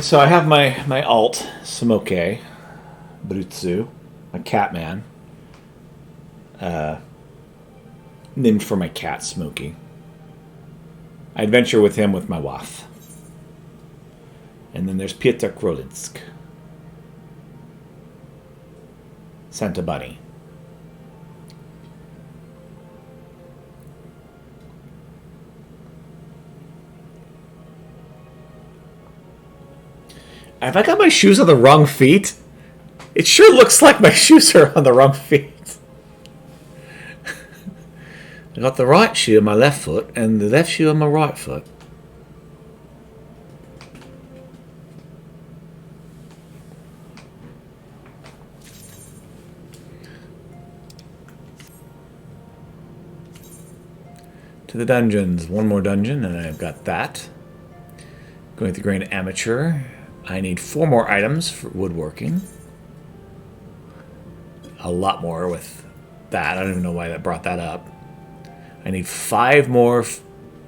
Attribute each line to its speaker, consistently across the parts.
Speaker 1: So I have my alt, Smoke, Brutsu, my cat man, named for my cat, Smokey. I adventure with him with my wife. And then there's Peter Krolinsk, Santa Bunny. Have I got my shoes on the wrong feet? It sure looks like my shoes are on the wrong feet. I got the right shoe on my left foot and the left shoe on my right foot. To the dungeons. One more dungeon and I've got that. Going to the Grand Amateur. I need 4 more items for woodworking. A lot more with that. I don't even know why that brought that up. I need 5 more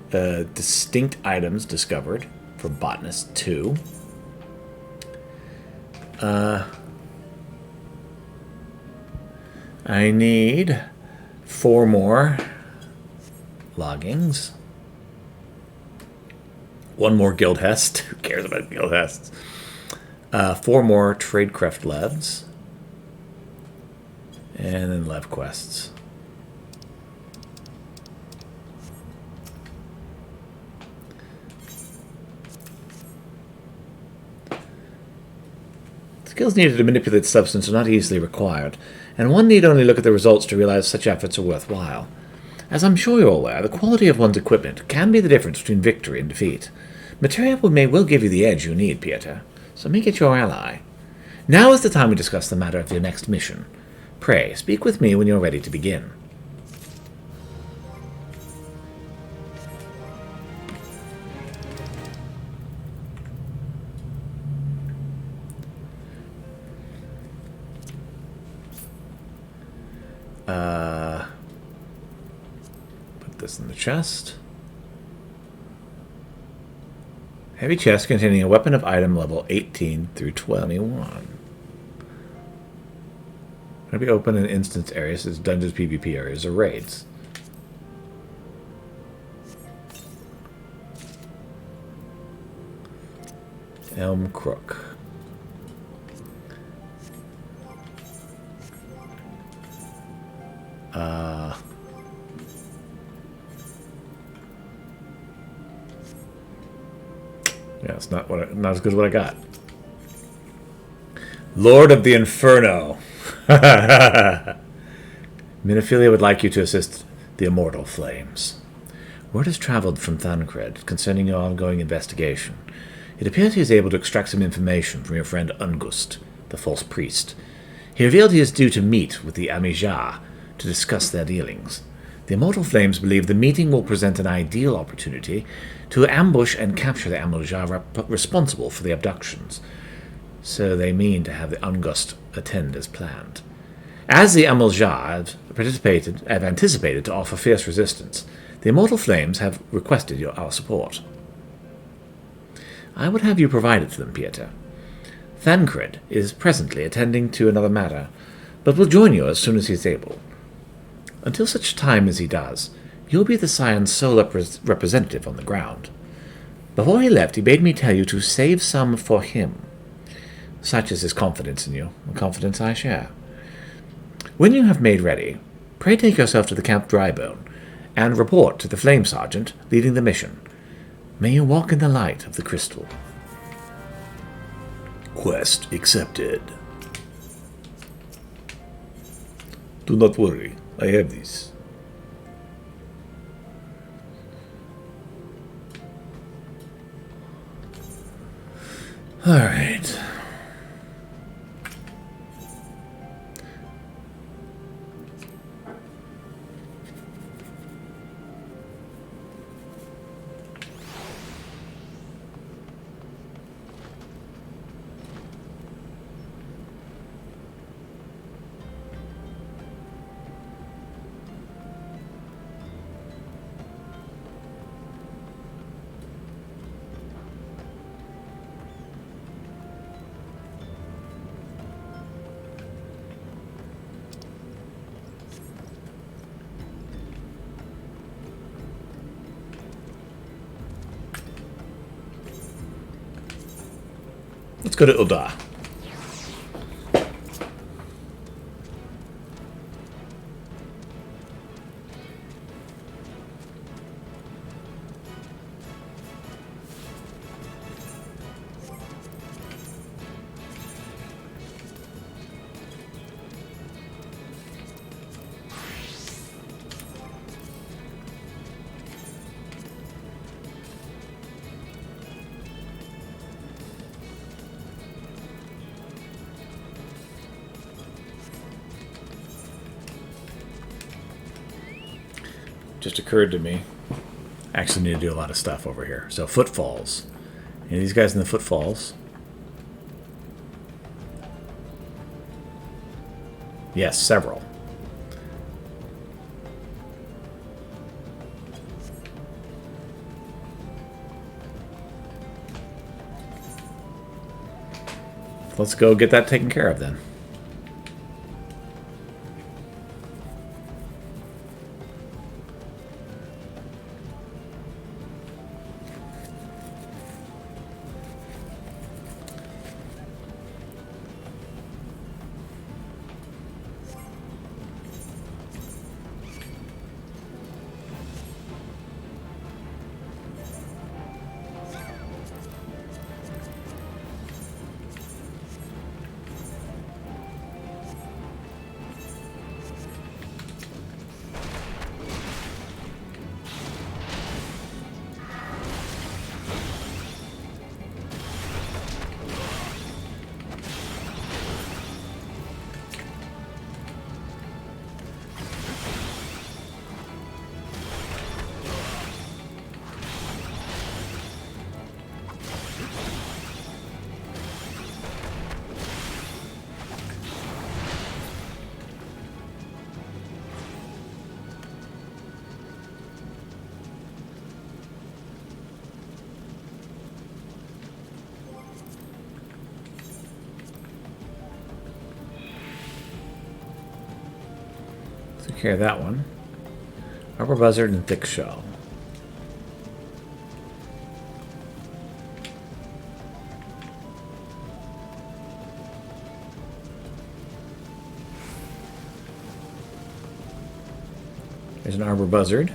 Speaker 1: distinct items discovered for Botanist 2. I need 4 more loggings. 1 more guild hest. Who cares about guild hests? 4 more tradecraft levs. And then lev quests. Skills needed to manipulate substance are not easily required, and one need only look at the results to realize such efforts are worthwhile. As I'm sure you're aware, the quality of one's equipment can be the difference between victory and defeat. Material may well give you the edge you need, Pieter, so make it your ally. Now is the time to discuss the matter of your next mission. Pray, speak with me when you're ready to begin. Put this in the chest. Heavy chest containing a weapon of item level 18 through 21. Going to be open in instance areas as dungeons, PvP areas, or raids. Elm Crook. Yeah, it's not as good as what I got. Lord of the Inferno. Minophilia would like you to assist the Immortal Flames. Word has traveled from Thancred concerning your ongoing investigation. It appears he is able to extract some information from your friend Ungust, the false priest. He revealed he is due to meet with the Amija to discuss their dealings. The Immortal Flames believe the meeting will present an ideal opportunity to ambush and capture the Amija responsible for the abductions. So they mean to have the Ungust attend as planned. As the Amija have anticipated to offer fierce resistance, the Immortal Flames have requested our support. I would have you provide it to them, Pieter. Thancred is presently attending to another matter, but will join you as soon as he is able. Until such time as he does, you'll be the Scion's sole representative on the ground. Before he left, he bade me tell you to save some for him. Such is his confidence in you, a confidence I share. When you have made ready, pray take yourself to the Camp Drybone, and report to the Flame Sergeant leading the mission. May you walk in the light of the crystal. Quest accepted. Do not worry, I have this. All right. Let's go to Uda. Just occurred to me. I actually need to do a lot of stuff over here. So footfalls. Any of these guys in the footfalls? Yes, several. Let's go get that taken care of then. Take care of that one. Rubber buzzard and thick shell. There's an arbor buzzard.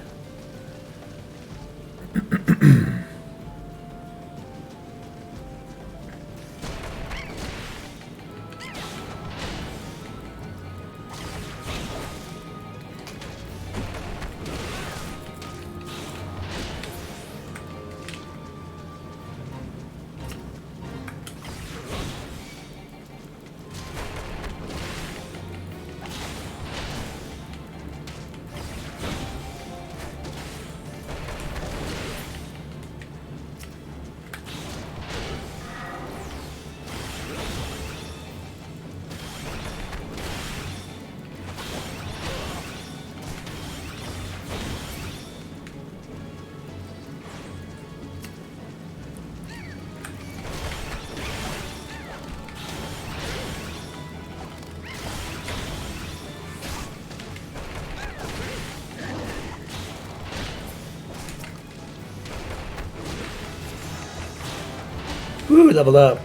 Speaker 1: Woo, leveled up.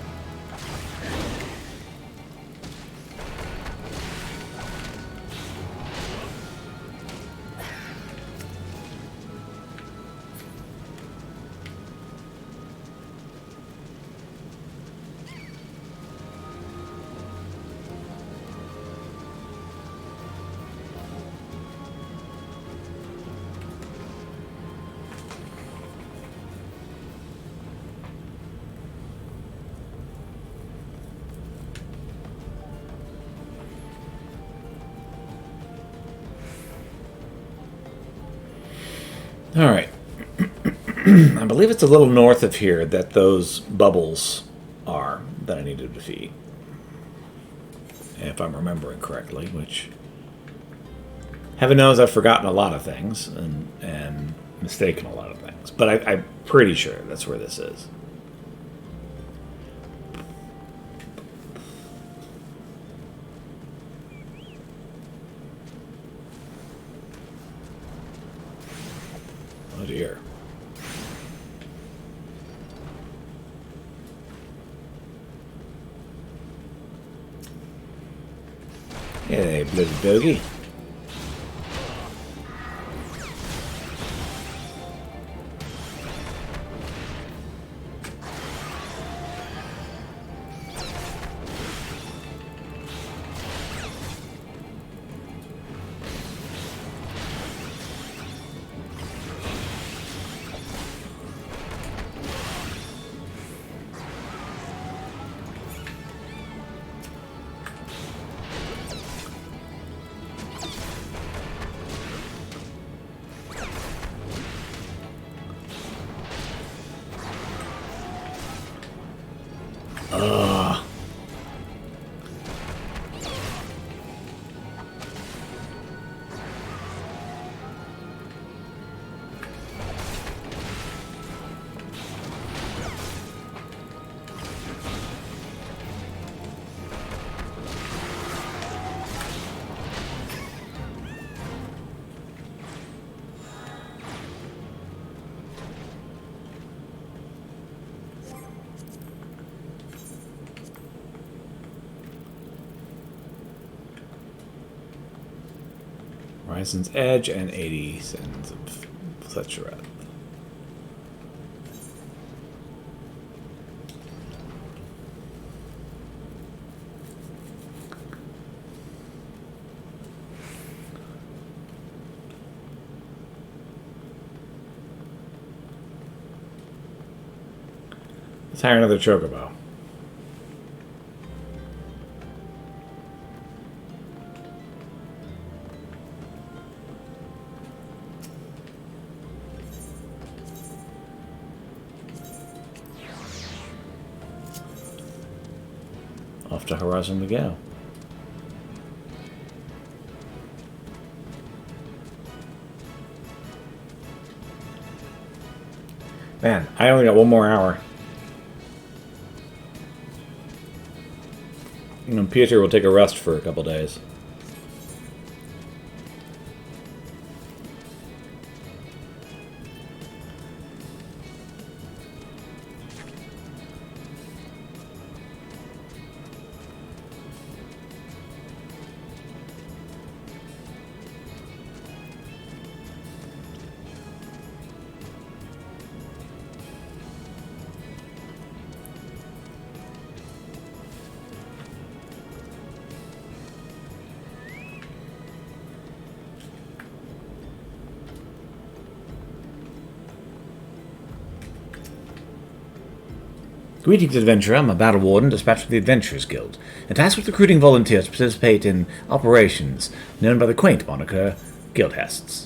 Speaker 1: All right. I believe it's a little north of here that those bubbles are that I need to defeat. If I'm remembering correctly, which heaven knows I've forgotten a lot of things and mistaken a lot of things. But I'm pretty sure that's where this is. Oh dear. Hey, bloody bogey. Horizon's Edge and 80 Sands of Fletchereth. Let's hire another chocobo. Off to Horizon we go. Man, I only got one more hour. And Peter will take a rest for a couple days. Greetings, adventurer. I'm a battle warden dispatched from the Adventurers Guild, and tasked with recruiting volunteers to participate in operations known by the quaint moniker Guildhests.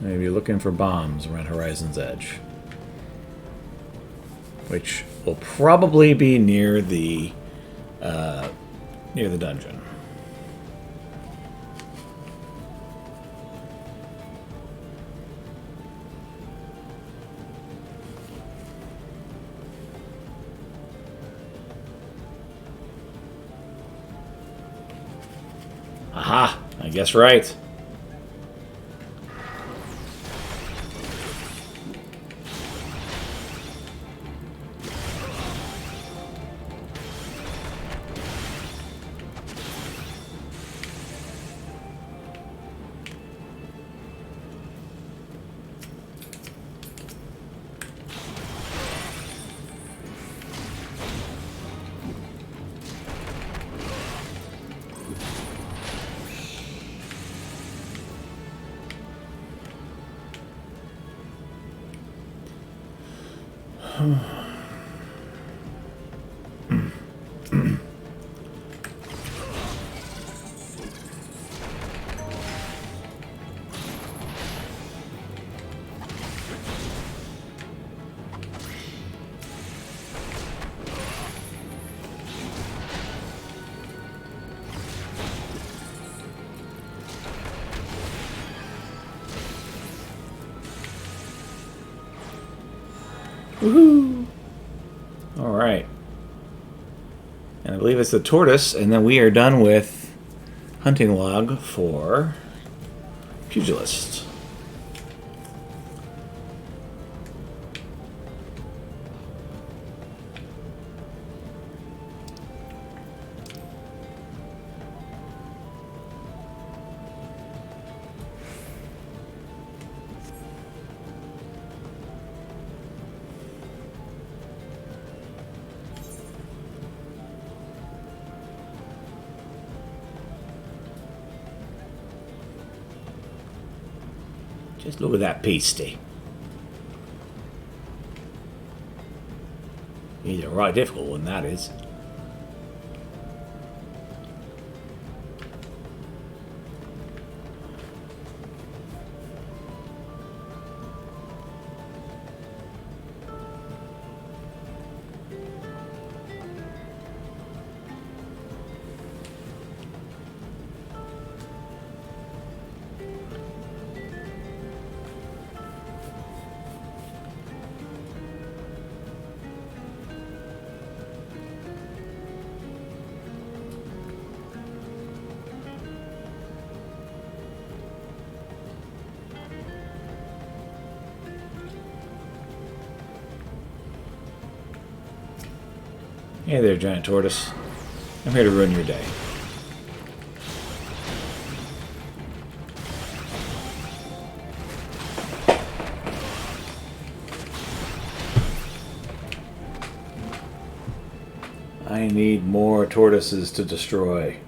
Speaker 1: Maybe looking for bombs around Horizon's Edge, which will probably be near the dungeon. Aha! I guess right. Woohoo! Alright. And I believe it's the tortoise, and then we are done with hunting log for pugilist. Just look at that pasty. He's a right difficult one, that is. Hey there, giant tortoise. I'm here to ruin your day. I need more tortoises to destroy.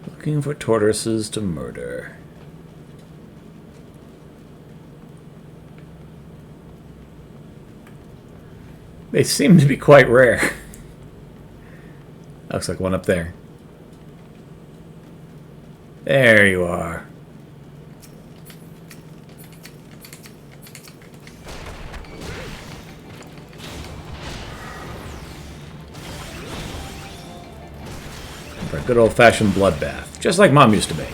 Speaker 1: Looking for tortoises to murder. They seem to be quite rare. Looks like one up there. There you are. For a good old-fashioned bloodbath, just like Mom used to make.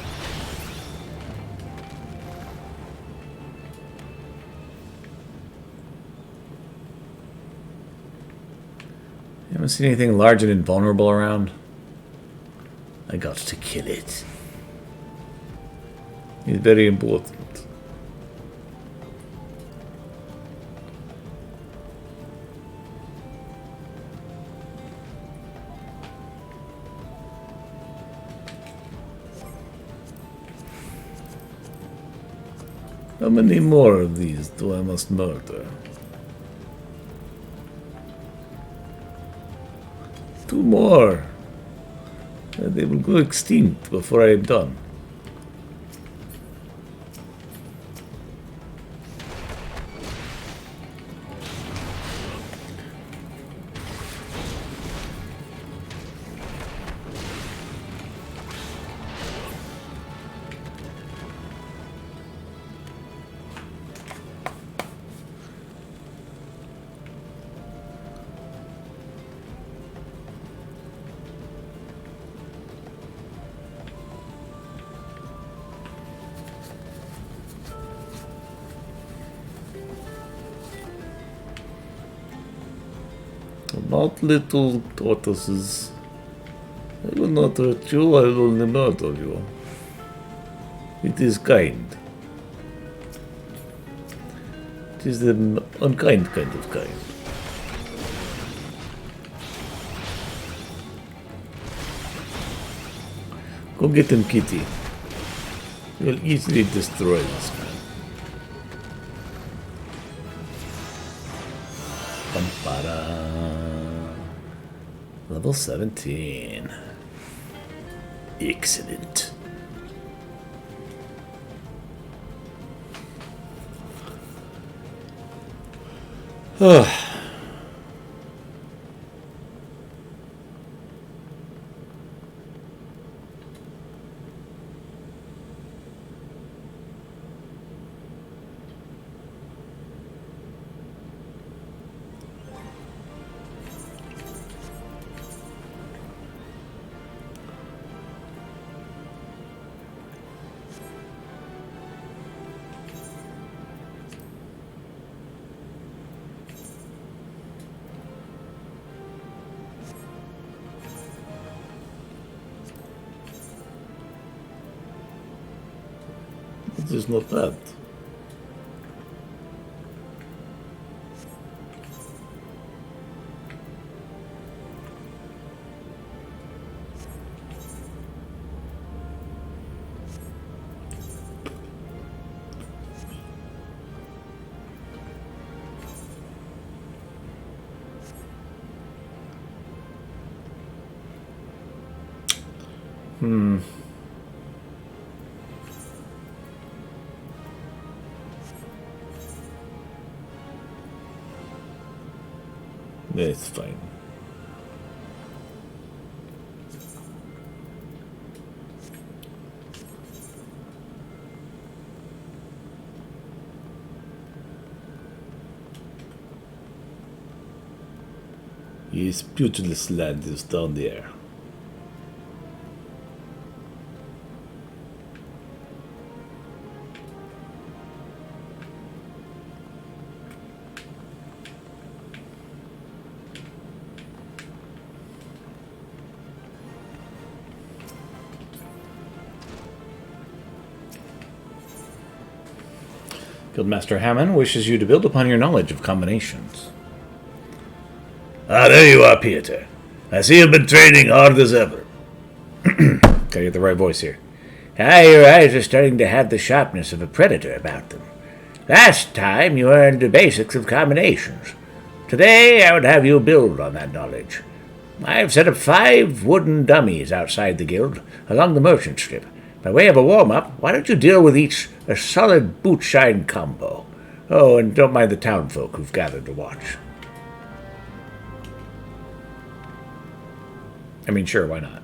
Speaker 1: You haven't seen anything large and invulnerable around? I got to kill it. It's very important. How many more of these do I must murder? 2 more. They will go extinct before I am done.
Speaker 2: not little tortoises. I will not hurt you, I will only murder you. It is kind. It is the unkind kind of kind. Go get him, Kitty. You'll easily destroy this man. Level 17. Excellent. It is not bad. It's fine. His pugilist land is down there. Guildmaster Hammond wishes you to build upon your knowledge of combinations.
Speaker 3: Ah, there you are, Peter. I see you've been training hard as ever.
Speaker 1: Gotta get the right voice here.
Speaker 3: Ah, your eyes are starting to have the sharpness of a predator about them. Last time you learned the basics of combinations. Today I would have you build on that knowledge. I've set up 5 wooden dummies outside the guild along the merchant strip. By way of a warm-up, why don't you deal with each a solid boot-shine combo? Oh, and don't mind the townfolk who've gathered to watch.
Speaker 1: I mean, sure, why not?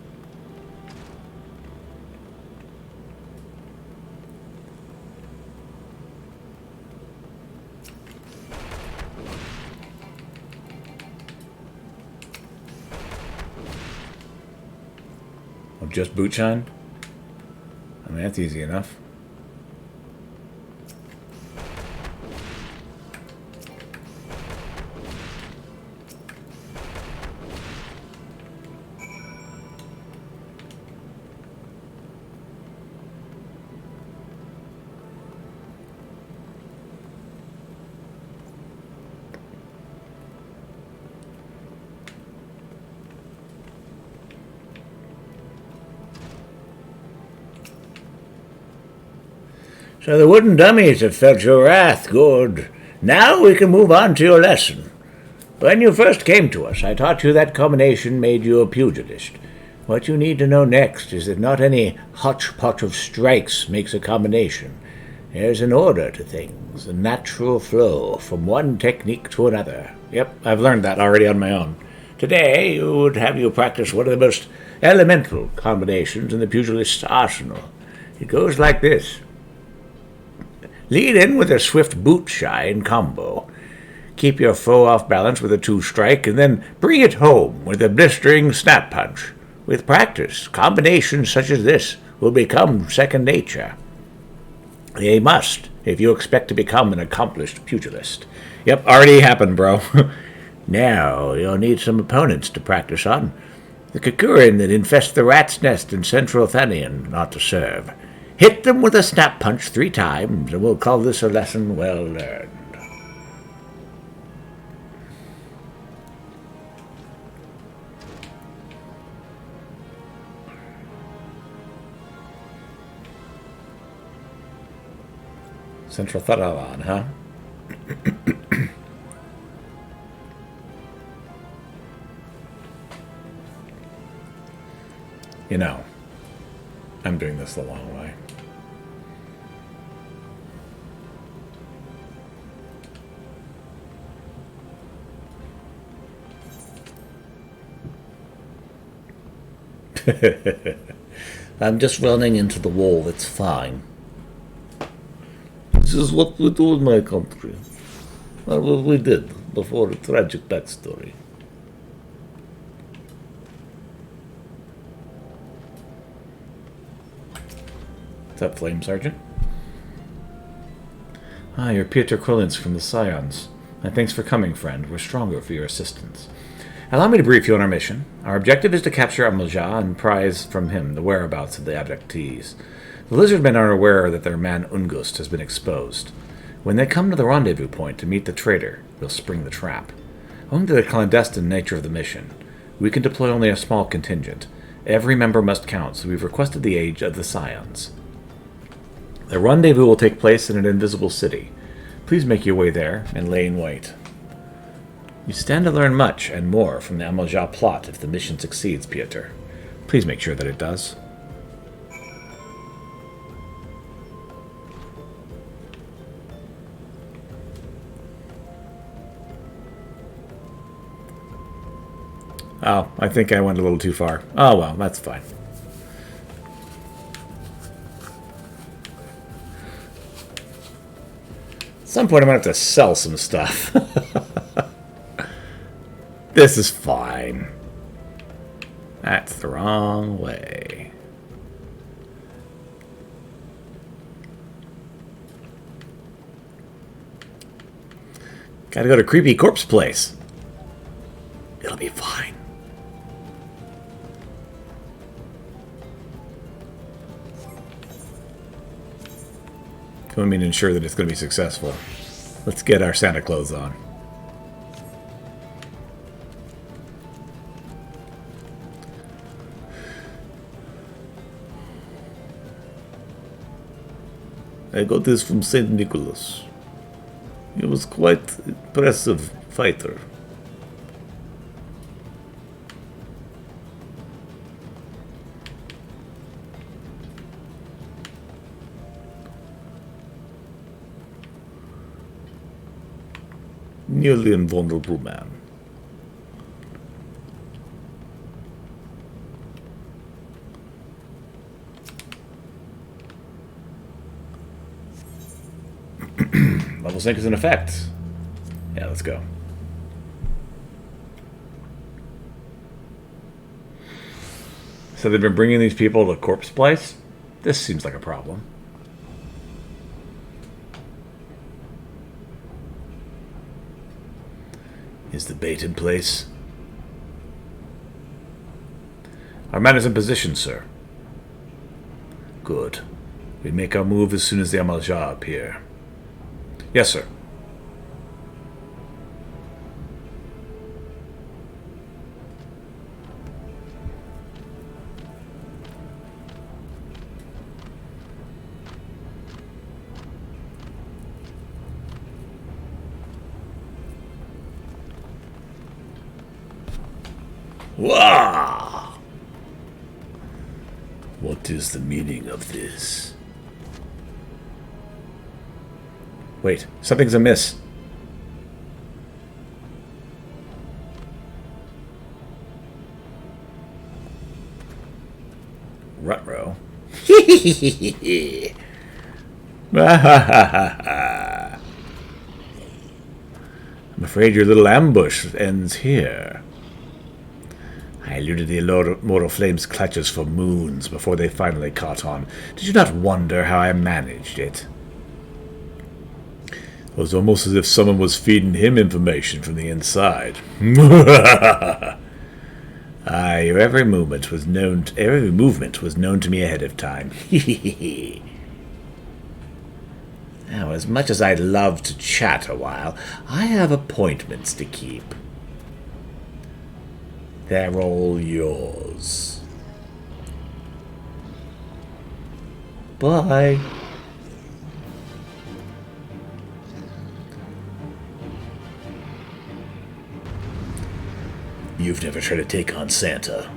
Speaker 1: Oh, just boot shine? I mean, that's easy enough.
Speaker 3: So the wooden dummies have felt your wrath. Good. Now we can move on to your lesson. When you first came to us, I taught you that combination made you a pugilist. What you need to know next is that not any hodgepodge of strikes makes a combination. There's an order to things, a natural flow from one technique to another.
Speaker 1: Yep, I've learned that already on my own.
Speaker 3: Today, we would have you practice one of the most elemental combinations in the pugilist's arsenal. It goes like this. Lead in with a swift boot-shine combo. Keep your foe off balance with a 2-strike, and then bring it home with a blistering snap punch. With practice, combinations such as this will become second nature. They must, if you expect to become an accomplished pugilist.
Speaker 1: Yep, already happened, bro.
Speaker 3: Now you'll need some opponents to practice on. The Kikurin that infest the rat's nest in central Thanian not to serve. Hit them with a snap punch 3 times, and we'll call this a lesson well learned.
Speaker 1: Central Thanalan, huh? You know, I'm doing this the long way. I'm just running into the wall, it's fine.
Speaker 2: This is what we do in my country. Or what we did before a tragic backstory.
Speaker 1: What's up, Flame Sergeant? Ah, you're Peter Krillins from the Scions. And thanks for coming, friend. We're stronger for your assistance. Allow me to brief you on our mission. Our objective is to capture Amalja and prize from him the whereabouts of the abductees. The lizardmen are aware that their man Ungust has been exposed. When they come to the rendezvous point to meet the traitor, we'll spring the trap. Owing to the clandestine nature of the mission, we can deploy only a small contingent. Every member must count, so we've requested the aid of the Scions. The rendezvous will take place in an invisible city. Please make your way there and lay in wait. You stand to learn much and more from the Amalja plot if the mission succeeds, Pieter. Please make sure that it does. Oh, I think I went a little too far. Oh well, that's fine. At some point I'm going to have to sell some stuff. This is fine. That's the wrong way. Gotta go to Creepy Corpse Place. It'll be fine. I mean, ensure that it's going to be successful. Let's get our Santa clothes on.
Speaker 2: I got this from St. Nicholas. He was quite impressive fighter. Nearly invulnerable man.
Speaker 1: Level sync is in effect. Yeah, let's go. So they've been bringing these people to Corpse Place? This seems like a problem. Is the bait in place? Our man is in position, sir. Good. We make our move as soon as the Amalja appear. Yes, sir.
Speaker 2: Wow! What is the meaning of this?
Speaker 1: Wait, something's amiss. Rutrow. I'm afraid your little ambush ends here. I eluded the immortal flame's clutches for moons before they finally caught on. Did you not wonder how I managed it?
Speaker 2: was almost as if someone was feeding him information from the inside.
Speaker 3: Aye, your every movement was known to me ahead of time. Now, as much as I'd love to chat a while, I have appointments to keep. They're all yours. Bye.
Speaker 1: You've never tried to take on Santa.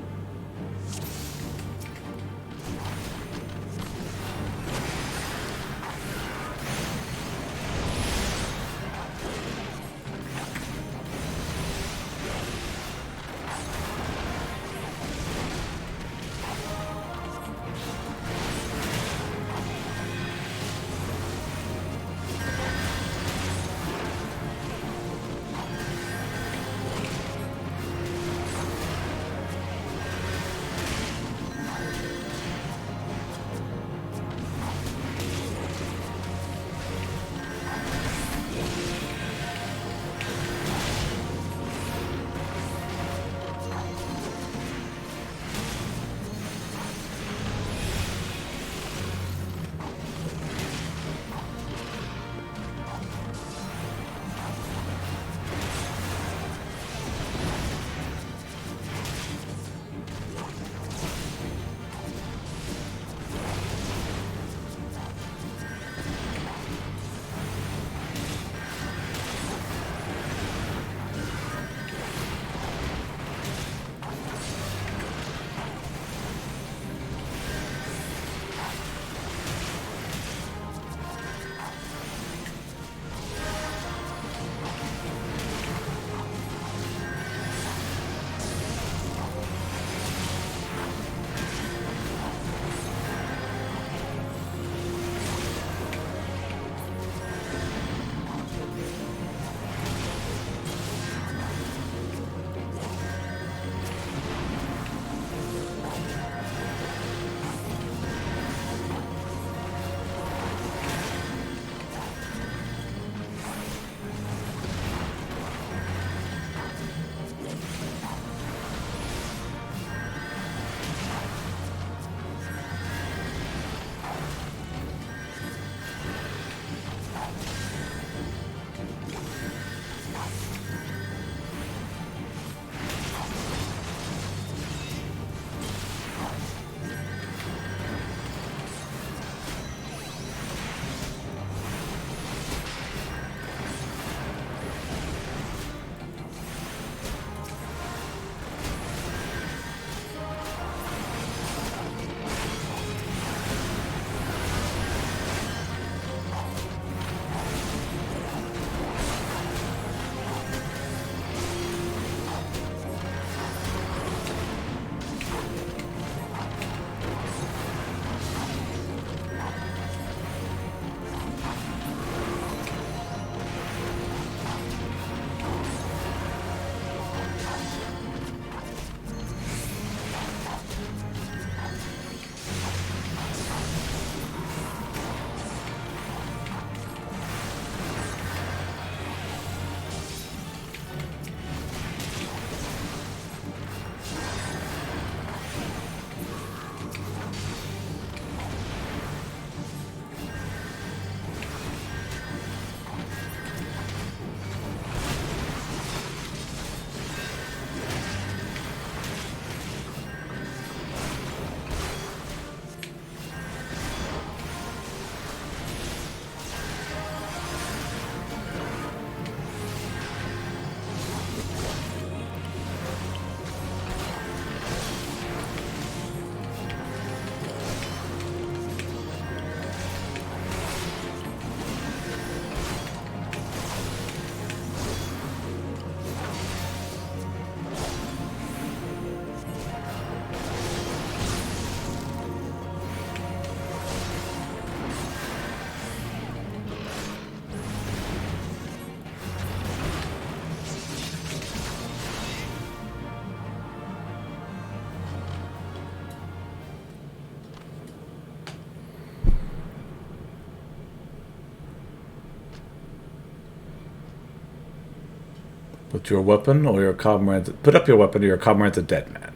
Speaker 1: Put your weapon or your comrade. Put up your weapon or your comrade's a dead man.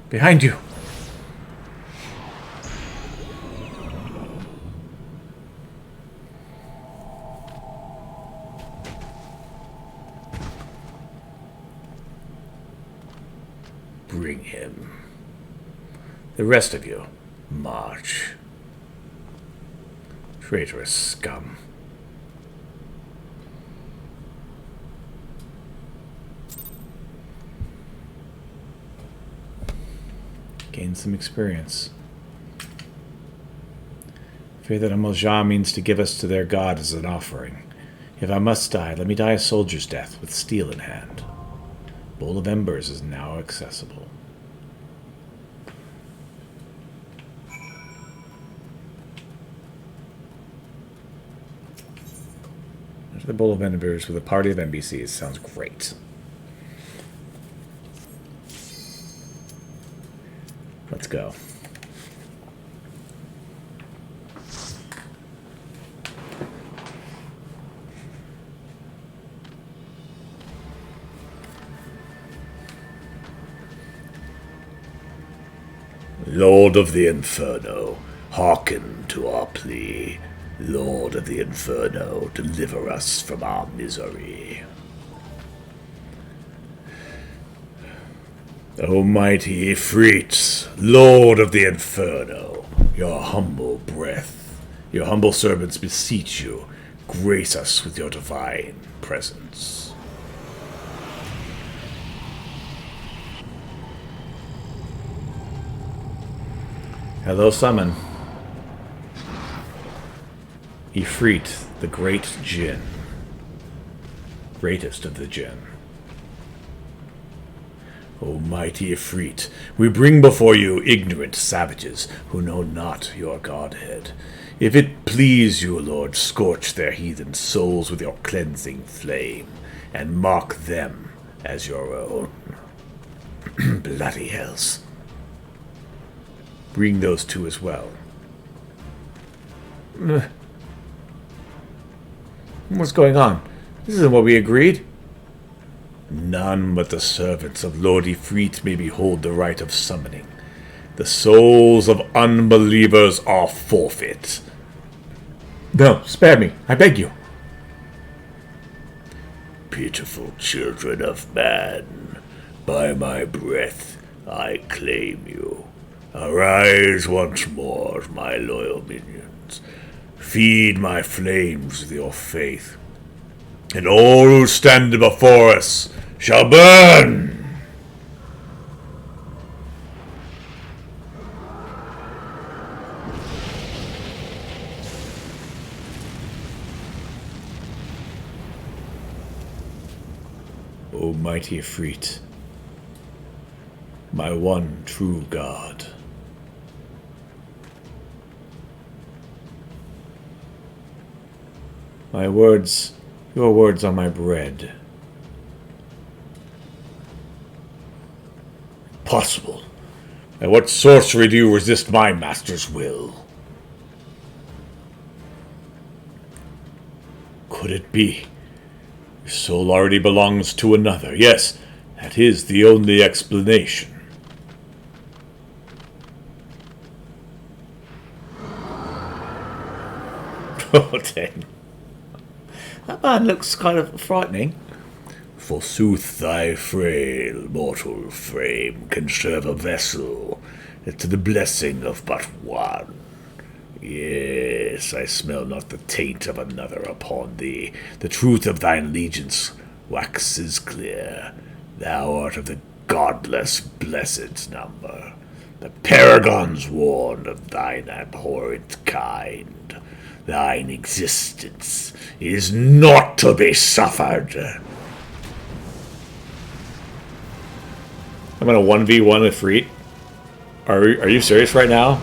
Speaker 1: Behind you.
Speaker 3: Bring him. The rest of you, march. Traitorous scum.
Speaker 1: Gain some experience. Fear that a Moja means to give us to their god as an offering. If I must die, let me die a soldier's death with steel in hand. Bowl of Embers is now accessible. The Bowl of Embers with a party of NPCs sounds great. Let's go.
Speaker 3: Lord of the Inferno, hearken to our plea. Lord of the Inferno, deliver us from our misery. Almighty Ifrit, Lord of the Inferno, your humble breath, your humble servants beseech you, grace us with your divine presence.
Speaker 1: Hello, summon. Ifrit, the great Jinn. Greatest of the Jinn.
Speaker 3: O mighty Ifrit, we bring before you ignorant savages who know not your godhead. If it please you, Lord, scorch their heathen souls with your cleansing flame, and mark them as your own. Bloody hells. Bring those two as well.
Speaker 1: What's going on? This isn't what we agreed.
Speaker 3: None but the servants of Lord Ifrit may behold the rite of summoning. The souls of unbelievers are forfeit.
Speaker 1: No, spare me, I beg you.
Speaker 3: Pitiful children of man, by my breath I claim you. Arise once more, my loyal minions. Feed my flames with your faith, and all who stand before us shall burn!
Speaker 1: O mighty Ifrit, my one true God. My words, your words are my bread.
Speaker 3: Possible. By what sorcery do you resist my master's will? Could it be? Your soul already belongs to another. Yes, that is the only explanation.
Speaker 1: Oh, dang. That man looks kind of frightening.
Speaker 3: Forsooth thy frail mortal frame can serve a vessel to the blessing of but one. Yes, I smell not the taint of another upon thee. The truth of thine allegiance waxes clear. Thou art of the godless blessed number. The paragons warned of thine abhorrent kind. Thine existence is not to be suffered.
Speaker 1: I'm gonna 1v1 Ifrit. Are you serious right now?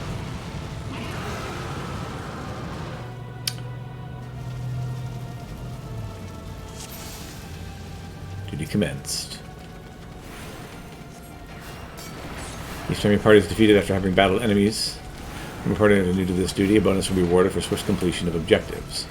Speaker 1: Duty commenced. Each time your party is defeated after having battled enemies, your party is new to this duty. A bonus will be awarded for swift completion of objectives.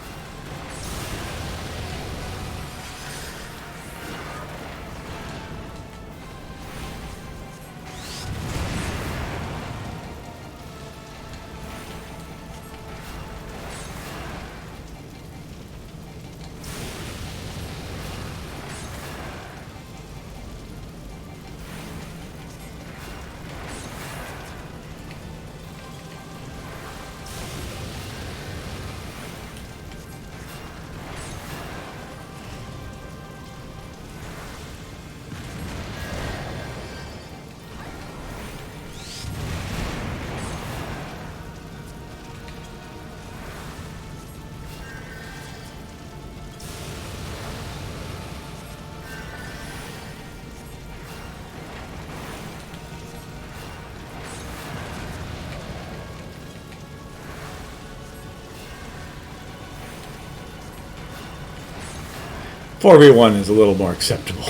Speaker 1: 4v1 is a little more acceptable.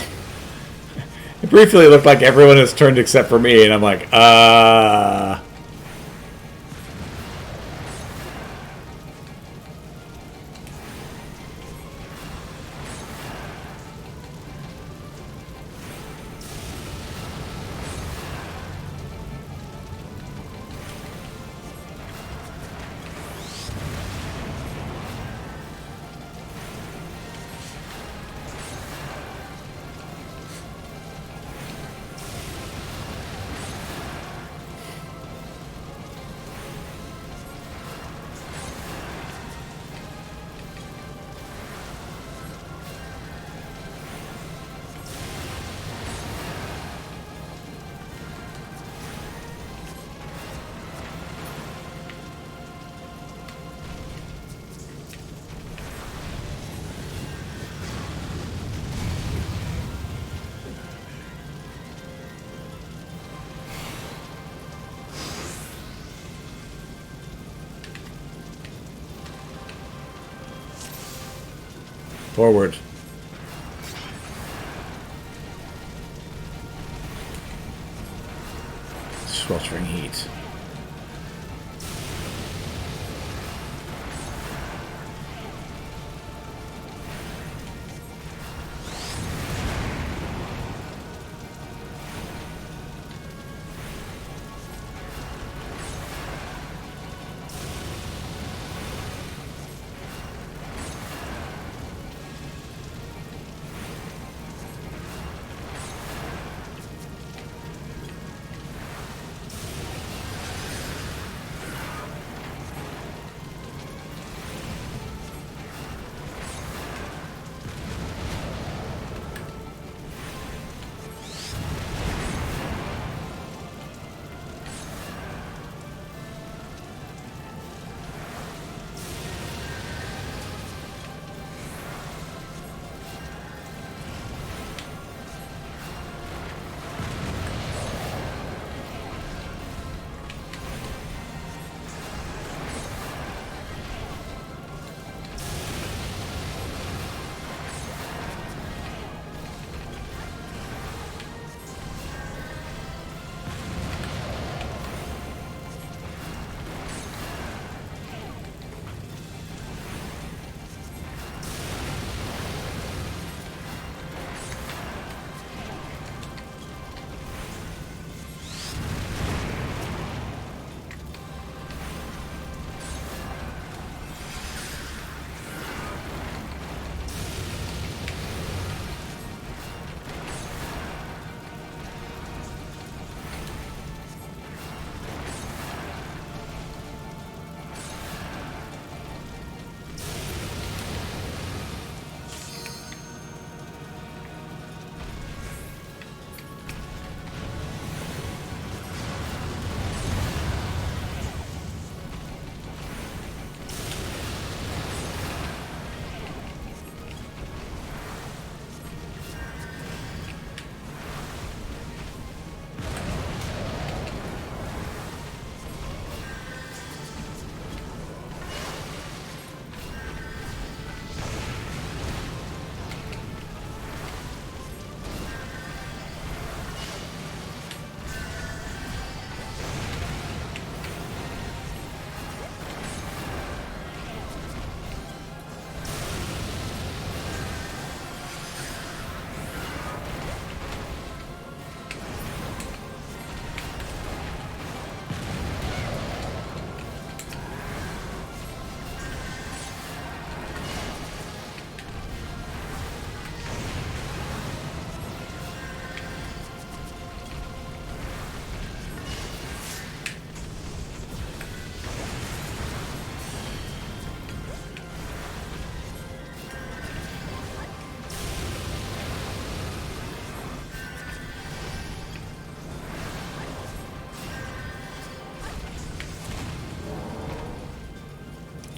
Speaker 1: It briefly looked like everyone has turned except for me, and I'm like, forward. Sweltering heat.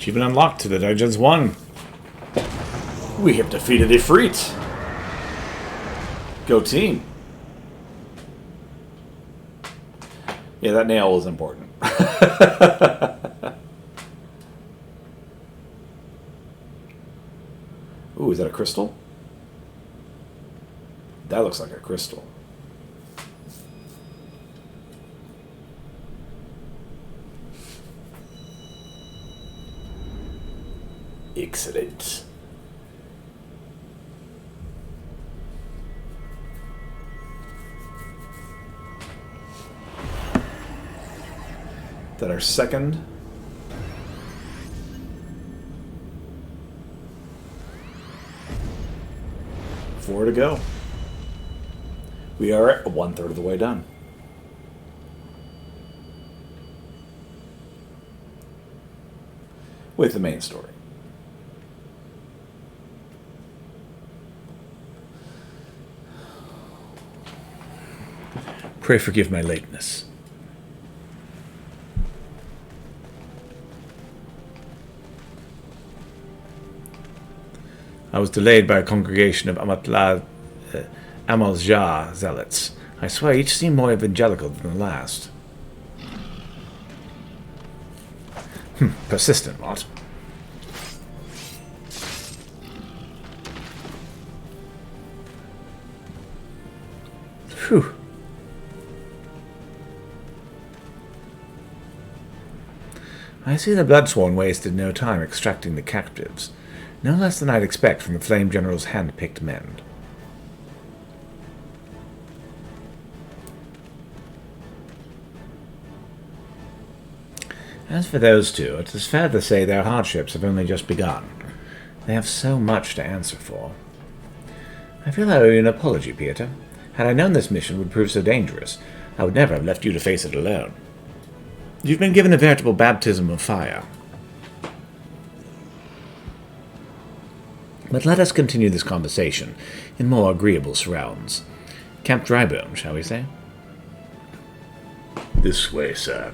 Speaker 1: Achievement unlocked to the Dungeons 1. We have defeated Ifrit. Go team. Yeah, that nail is important. Ooh, is that a crystal? That looks like a crystal. Excellent. That our second. Four to go. We are at 1/3 of the way done. With the main story. Pray forgive my lateness. I was delayed by a congregation of Amalja zealots. I swear each seemed more evangelical than the last. Persistent, what? Phew. I see the Bloodsworn wasted no time extracting the captives, no less than I'd expect from the Flame General's hand-picked men. As for those two, it is fair to say their hardships have only just begun. They have so much to answer for. I feel I owe you an apology, Pieter. Had I known this mission would prove so dangerous, I would never have left you to face it alone. You've been given a veritable baptism of fire. But let us continue this conversation in more agreeable surrounds. Camp Drybone, shall we say? This way, sir.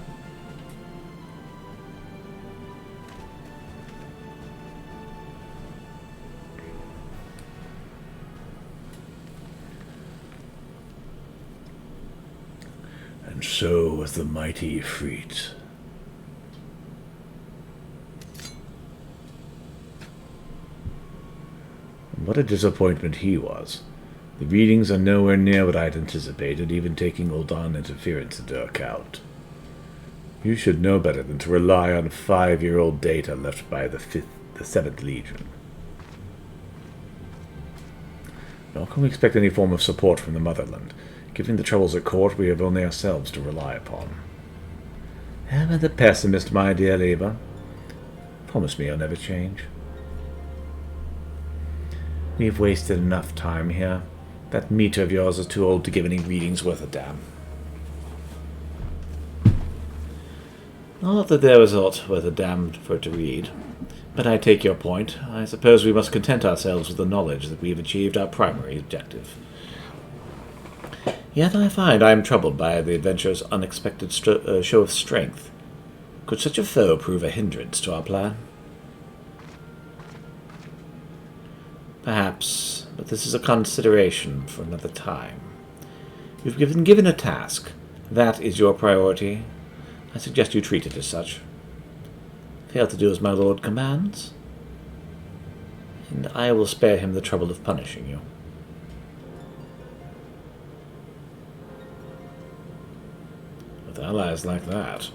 Speaker 1: And so was the mighty Ifrit. What a disappointment he was. The readings are nowhere near what I'd anticipated, even taking Uldan interference into account. You should know better than to rely on 5-year-old data left by the 7th Legion. Nor can we expect any form of support from the motherland. Given the troubles at court, we have only ourselves to rely upon. Ever the pessimist, my dear Lever. Promise me you'll never change. We've wasted enough time here. That meter of yours is too old to give any readings worth a damn. Not that there was aught worth a damn for it to read. But I take your point. I suppose we must content ourselves with the knowledge that we have achieved our primary objective. Yet I find I am troubled by the adventurer's unexpected show of strength. Could such a foe prove a hindrance to our plan? Perhaps, but this is a consideration for another time. You've been given a task. That is your priority. I suggest you treat it as such. Fail to do as my lord commands, and I will spare him the trouble of punishing you. With allies like that,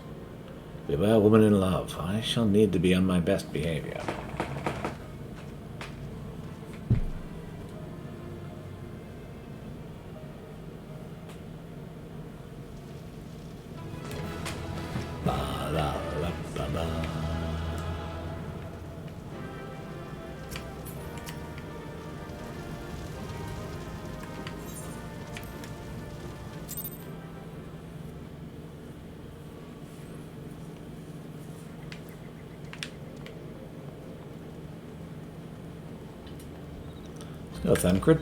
Speaker 1: beware woman in love. I shall need to be on my best behavior. Go, Thancred.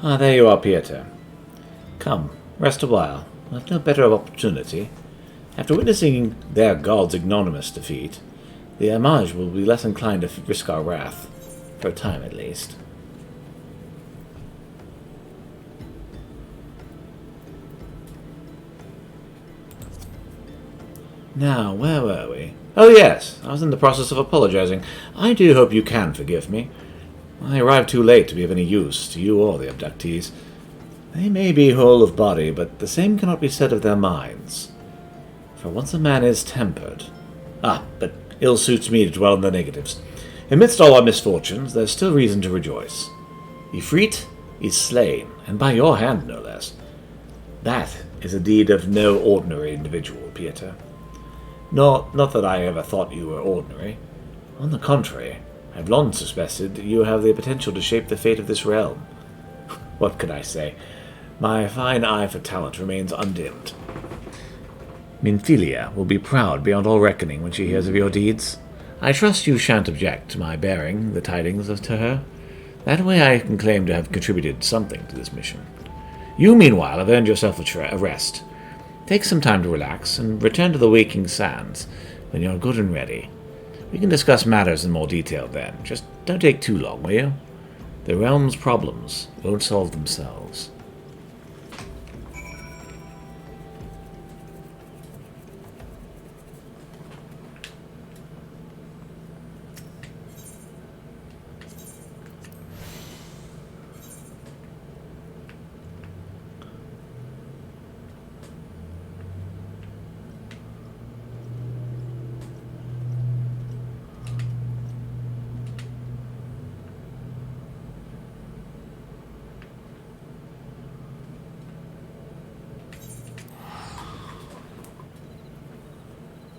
Speaker 1: Ah, there you are, Pieter. Come, rest a while. I have no better opportunity. After witnessing their god's ignominious defeat, the Amage will be less inclined to risk our wrath. For a time, at least. Now, where were we? Oh yes, I was in the process of apologizing. I do hope you can forgive me. I arrived too late to be of any use to you or the abductees. They may be whole of body, but the same cannot be said of their minds. For once a man is tempered... but ill suits me to dwell on the negatives. Amidst all our misfortunes, there's still reason to rejoice. Ifrit is slain, and by your hand, no less. That is a deed of no ordinary individual, Pieter. Not that I ever thought you were ordinary. On the contrary, I've long suspected that you have the potential to shape the fate of this realm. What could I say? My fine eye for talent remains undimmed. Minfilia will be proud beyond all reckoning when she hears of your deeds. I trust you shan't object to my bearing the tidings to her. That way I can claim to have contributed something to this mission. You, meanwhile, have earned yourself a rest. Take some time to relax, and return to the waking sands when you're good and ready. We can discuss matters in more detail then. Just don't take too long, will you? The realm's problems won't solve themselves.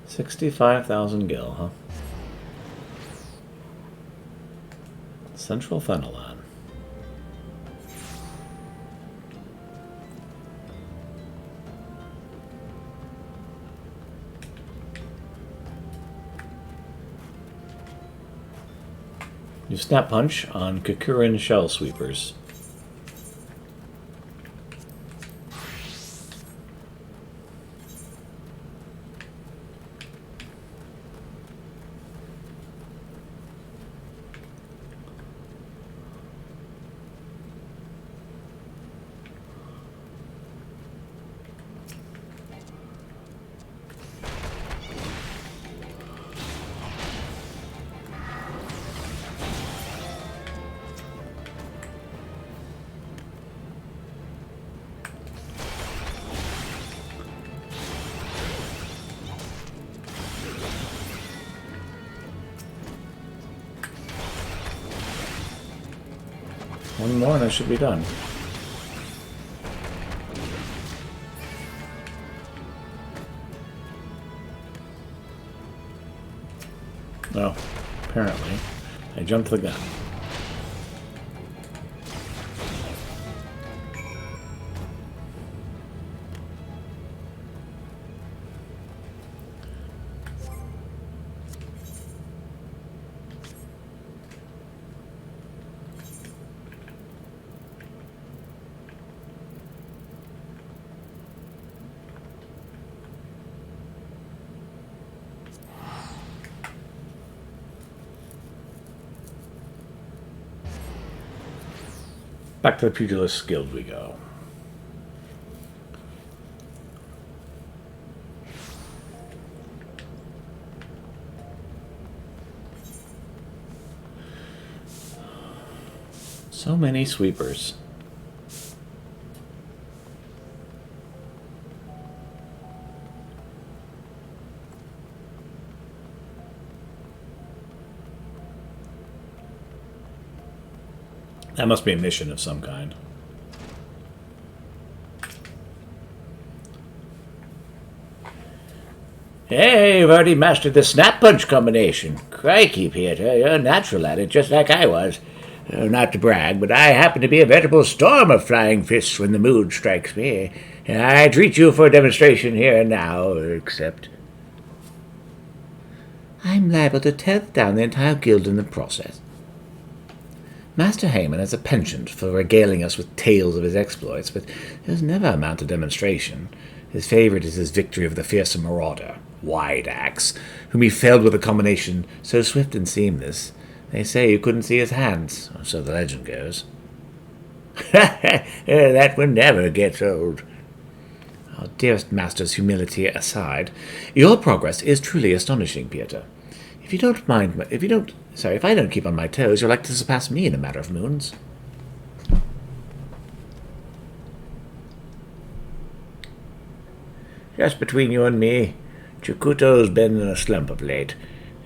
Speaker 1: $65,000 gil, huh? Central Fenelon. You snap punch on Kakurin shell sweepers. One more and I should be done. No, apparently I jumped the gun. Back to the Pugilist Guild we go. So many sweepers. That must be a mission of some kind.
Speaker 3: Hey, you've already mastered the snap punch combination. Crikey, Pieter, you're natural at it, just like I was. Not to brag, but I happen to be a veritable storm of flying fists when the mood strikes me. I treat you for a demonstration here and now, except...
Speaker 1: I'm liable to tear down the entire guild in the process. Master Heyman has a penchant for regaling us with tales of his exploits, but there's never amount to demonstration. His favourite is his victory of the fearsome marauder, Wide Axe, whom he felled with a combination so swift and seamless, they say you couldn't see his hands, or so the legend goes.
Speaker 3: That one never gets old.
Speaker 1: Our dearest master's humility aside, your progress is truly astonishing, Pieter. If you don't mind, if I don't keep on my toes, you're likely to surpass me in a matter of moons.
Speaker 3: Just between you and me, Chikuto's been in a slump of late.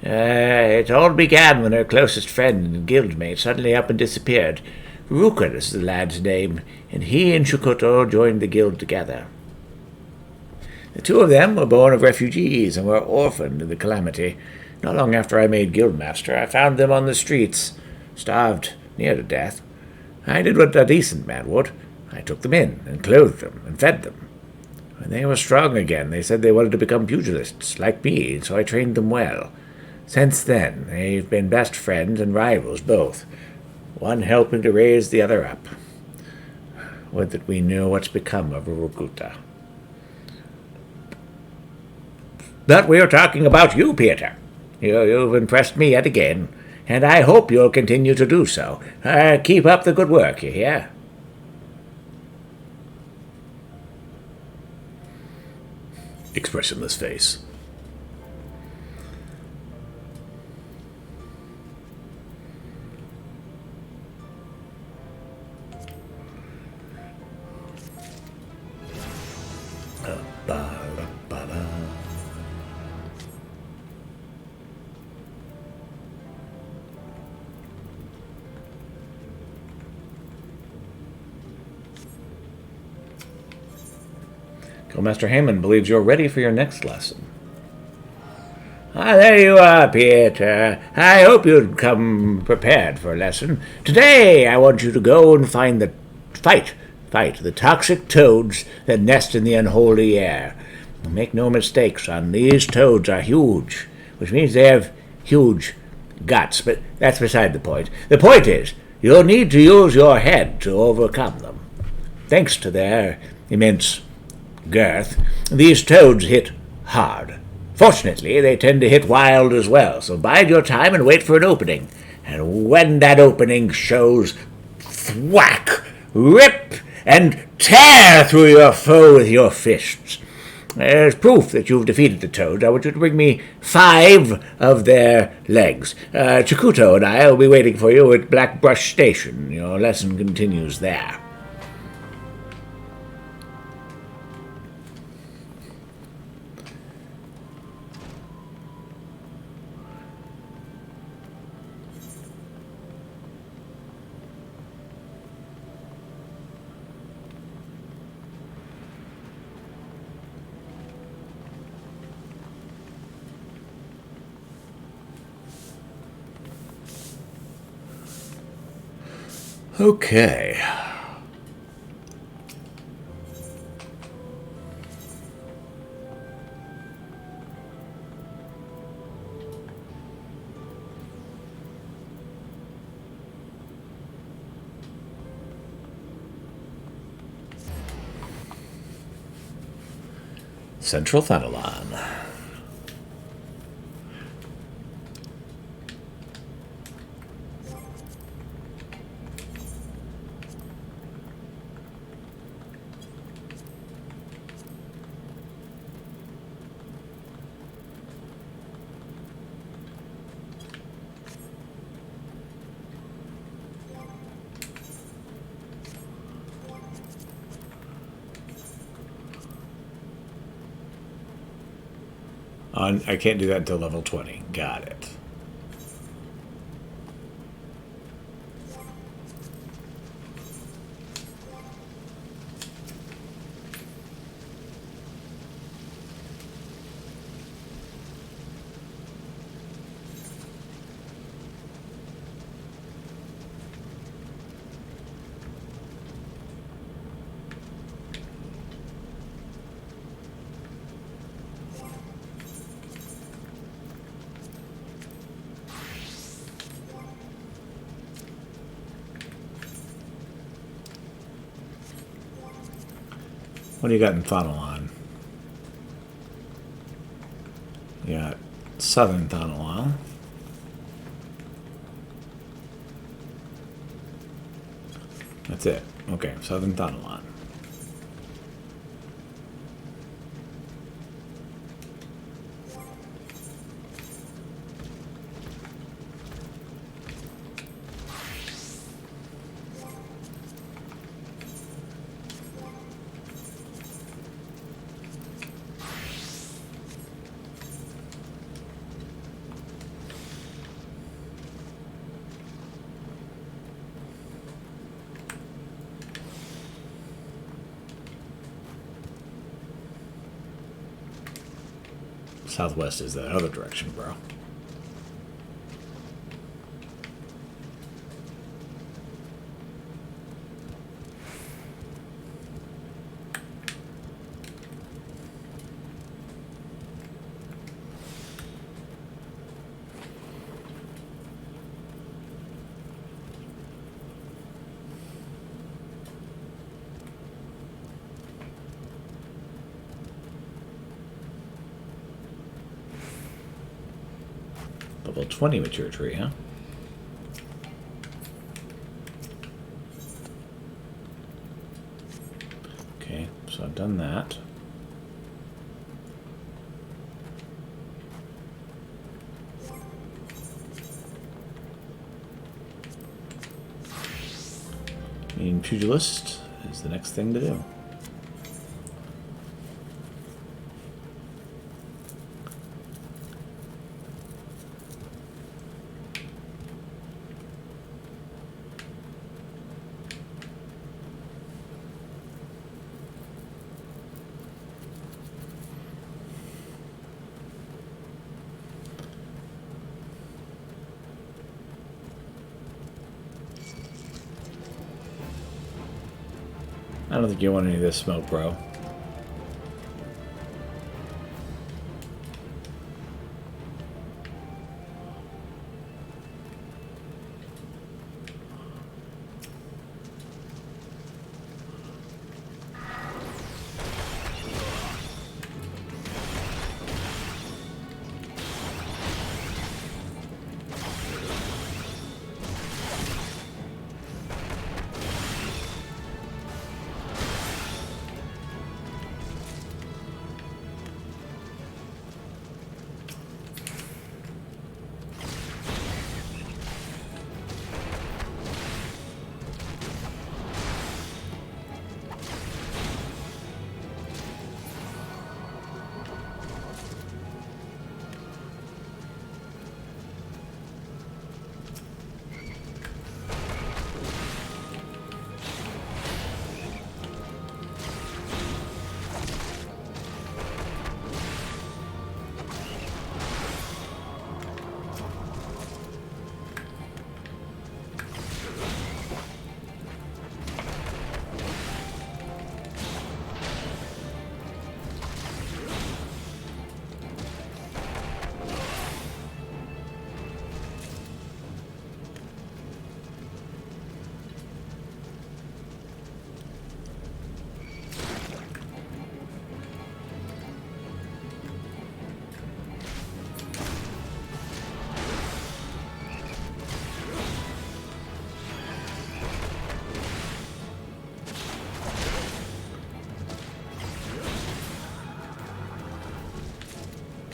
Speaker 3: It all began when her closest friend and guildmate suddenly up and disappeared. Ruker is the lad's name, and he and Chikuto joined the guild together. The two of them were born of refugees and were orphaned in the calamity. Not long after I made guildmaster, I found them on the streets, starved near to death. I did what a decent man would. I took them in and clothed them and fed them. When they were strong again, they said they wanted to become pugilists, like me, so I trained them well. Since then, they've been best friends and rivals both, one helping to raise the other up. Would that we knew what's become of Urukuta. But we are talking about you, Peter. You've impressed me yet again, and I hope you'll continue to do so. Keep up the good work, you hear?
Speaker 1: Expressionless face. Master Heyman believes you're ready for your next lesson.
Speaker 3: There you are, Peter. I hope you'd come prepared for a lesson. Today I want you to go and find fight the toxic toads that nest in the unholy air. Make no mistake, son, these toads are huge, which means they have huge guts, but that's beside the point. The point is, you'll need to use your head to overcome them. Thanks to their immense girth, these toads hit hard. Fortunately, they tend to hit wild as well, so bide your time and wait for an opening. And when that opening shows, thwack, rip, and tear through your foe with your fists. As proof that you've defeated the toads, I want you to bring me 5 of their legs. Chikuto and I will be waiting for you at Blackbrush Station. Your lesson continues there.
Speaker 1: Okay. Central Thanalon. I can't do that until level 20. Got it. What do you got in Thanalon? You got Southern Thanalon. That's it. Okay, Southern Thanalon. Southwest is the other direction, bro. Level 20 mature tree, huh? Okay, so I've done that. Meaning pugilist is the next thing to do. I don't think you want any of this smoke, bro.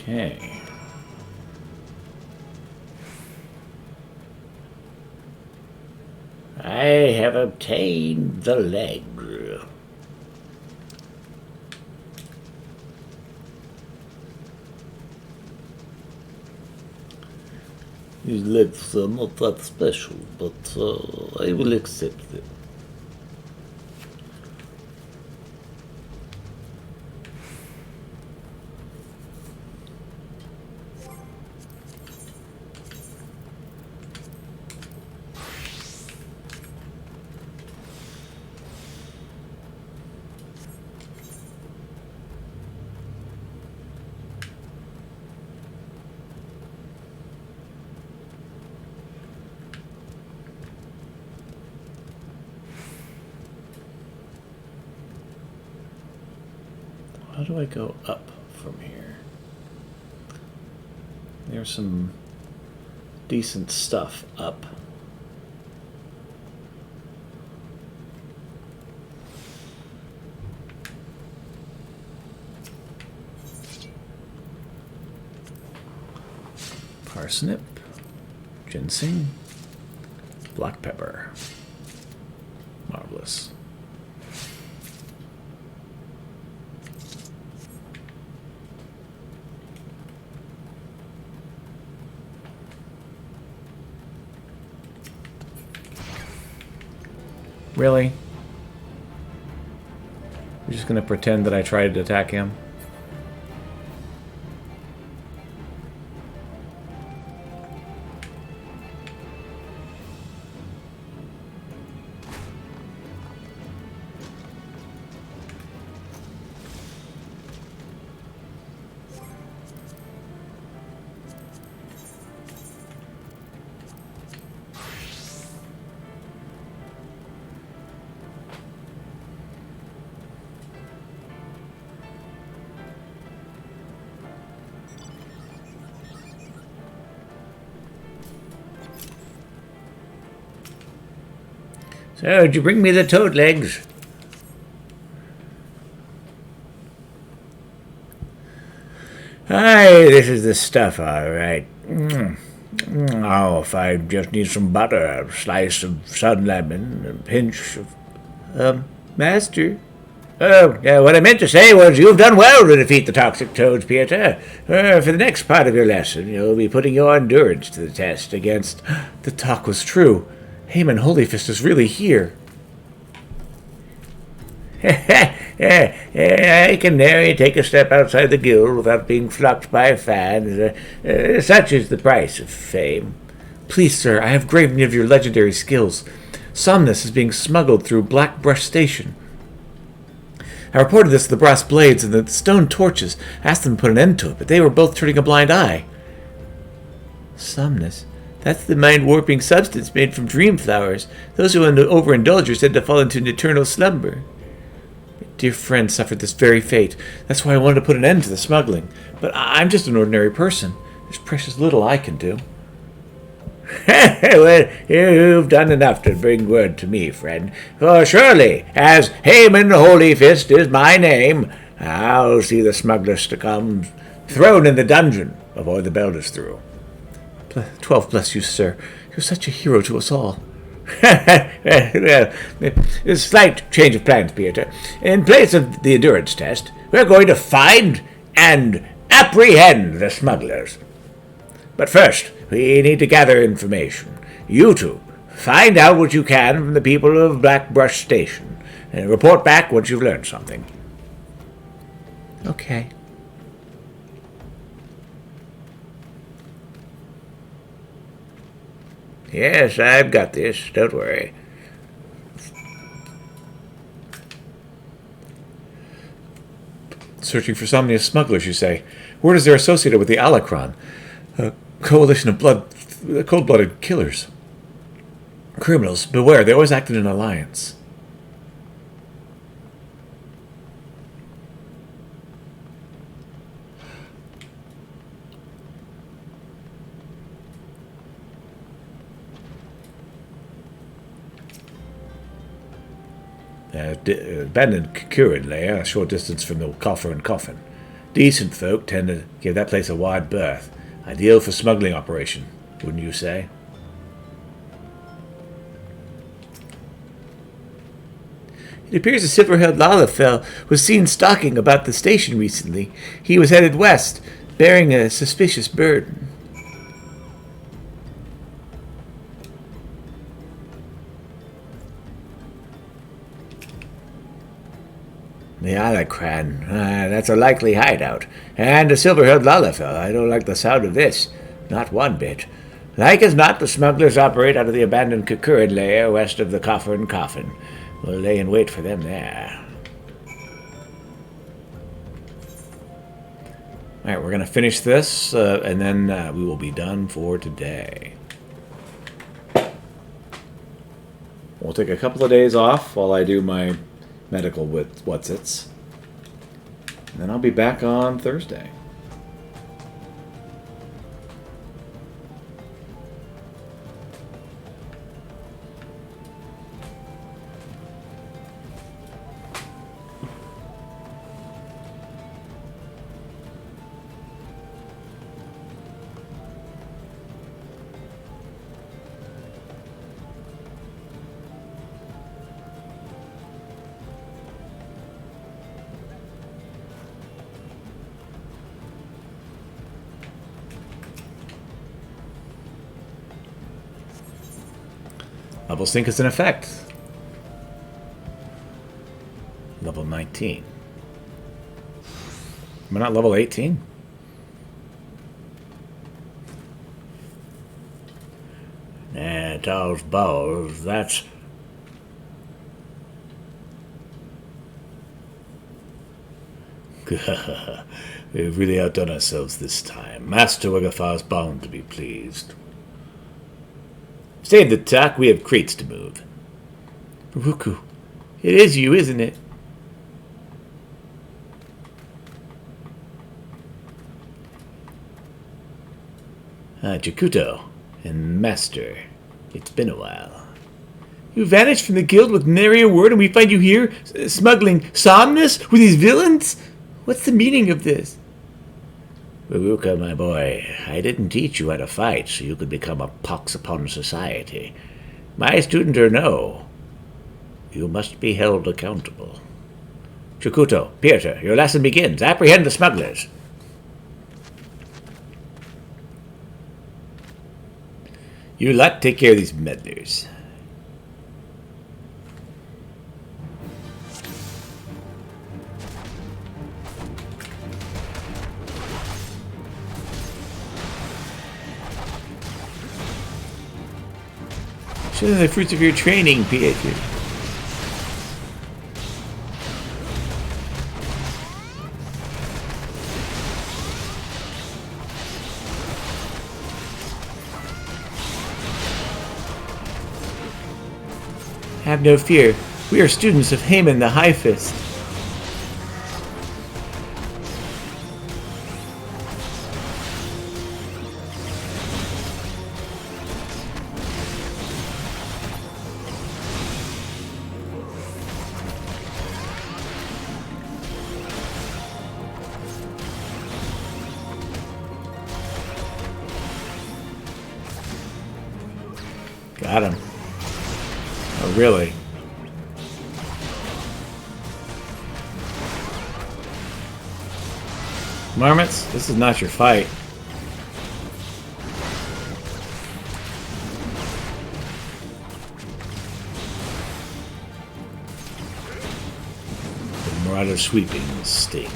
Speaker 1: Okay.
Speaker 3: I have obtained the leg.
Speaker 2: These legs are not that special, but I will accept them.
Speaker 1: How do I go up from here? There's some decent stuff up. Parsnip, ginseng, black pepper. Marvelous. Really? You're just gonna pretend that I tried to attack him?
Speaker 3: So, did you bring me the toad legs? Aye, this is the stuff, all right. Oh, if I just need some butter, a slice of sun lemon, a pinch of...
Speaker 1: Master?
Speaker 3: Oh, what I meant to say was you've done well to defeat the toxic toads, Peter. For the next part of your lesson, you'll be putting your endurance to the test against...
Speaker 1: The talk was true. Haman Holyfist is really here.
Speaker 3: I can nary take a step outside the guild without being flocked by fans. Such is the price of fame.
Speaker 1: Please, sir, I have great need of your legendary skills. Somnus is being smuggled through Blackbrush Station. I reported this to the brass blades and the stone torches, asked them to put an end to it, but they were both turning a blind eye. Somnus? That's the mind-warping substance made from dream flowers. Those who overindulge are said to fall into an eternal slumber. My dear friend suffered this very fate. That's why I wanted to put an end to the smuggling. But I'm just an ordinary person. There's precious little I can do.
Speaker 3: Well, you've done enough to bring word to me, friend. For surely, as Haman Holyfist is my name, I'll see the smugglers to come thrown in the dungeon before the bell is through.
Speaker 1: 12 bless you, sir. You're such a hero to us all.
Speaker 3: Well, a slight change of plans, Peter. In place of the endurance test, we're going to find and apprehend the smugglers. But first, we need to gather information. You two, find out what you can from the people of Blackbrush Station, and report back once you've learned something.
Speaker 1: Okay.
Speaker 3: Yes, I've got this. Don't worry.
Speaker 1: Searching for Somnius smugglers, you say. Word is they're associated with the Alacron, a coalition of cold-blooded killers. Criminals, beware, they always act in an alliance.
Speaker 3: Abandoned Kurin lair, a short distance from the coffer and coffin. Decent folk tend to give that place a wide berth. Ideal for smuggling operation, wouldn't you say?
Speaker 1: It appears a silver-haired Lalafell was seen stalking about the station recently. He was headed west, bearing a suspicious burden.
Speaker 3: The Alacran, that's a likely hideout. And a silver-haired Lalafell. I don't like the sound of this. Not one bit. Like as not, the smugglers operate out of the abandoned Kukurin lair west of the coffer and coffin. We'll lay in wait for them there.
Speaker 1: Alright, we're going to finish this, and then we will be done for today. We'll take a couple of days off while I do my medical with what's-its. And then I'll be back on Thursday. Level sync is in effect. Level 19. Am I not level 18?
Speaker 3: Those balls, that's...
Speaker 2: We've really outdone ourselves this time. Master Wegafar is bound to be pleased.
Speaker 3: Save the talk, we have crates to move.
Speaker 1: Ruku, it is you, isn't it?
Speaker 3: Jakuto and Master, it's been a while.
Speaker 4: You vanished from the guild with nary a word, and we find you here smuggling somnus with these villains? What's the meaning of this?
Speaker 3: Baruka, my boy, I didn't teach you how to fight so you could become a pox upon society. My student or no, you must be held accountable. Chikuto, Pieter, your lesson begins. Apprehend the smugglers.
Speaker 1: You lot take care of these meddlers.
Speaker 4: Show them the fruits of your training, Pieter. Have no fear. We are students of Haman the High Fist.
Speaker 1: Got him. Oh, really? Marmots, this is not your fight. The Marauder sweeping stings.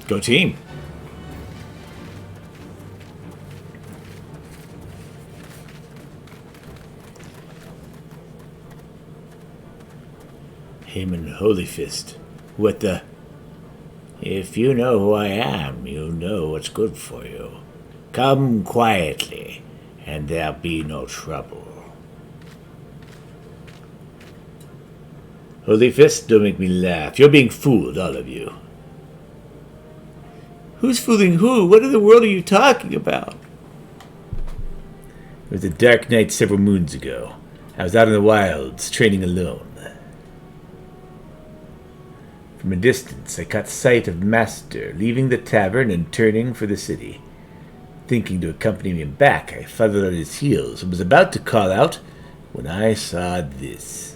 Speaker 1: Go team. Haman Holy Fist. What the?
Speaker 3: If you know who I am, you know what's good for you. Come quietly, and there'll be no trouble.
Speaker 1: Holy Fist, don't make me laugh. You're being fooled, all of you.
Speaker 4: Who's fooling who? What in the world are you talking about?
Speaker 1: It was a dark night several moons ago. I was out in the wilds, training alone. From a distance, I caught sight of Master leaving the tavern and turning for the city. Thinking to accompany me back, I followed on his heels and was about to call out when I saw this.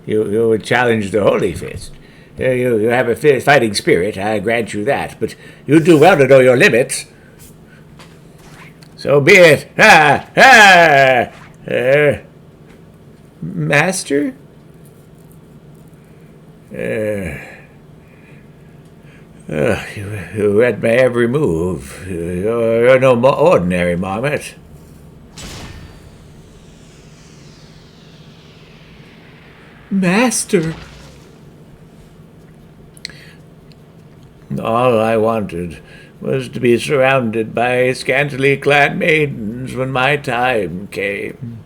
Speaker 3: You would challenge the Holy Fist. You have a fighting spirit, I grant you that, but you do well to know your limits. So be it.
Speaker 4: Master?
Speaker 3: You read my every move. You're no ordinary marmot.
Speaker 4: Master!
Speaker 3: All I wanted was to be surrounded by scantily clad maidens when my time came.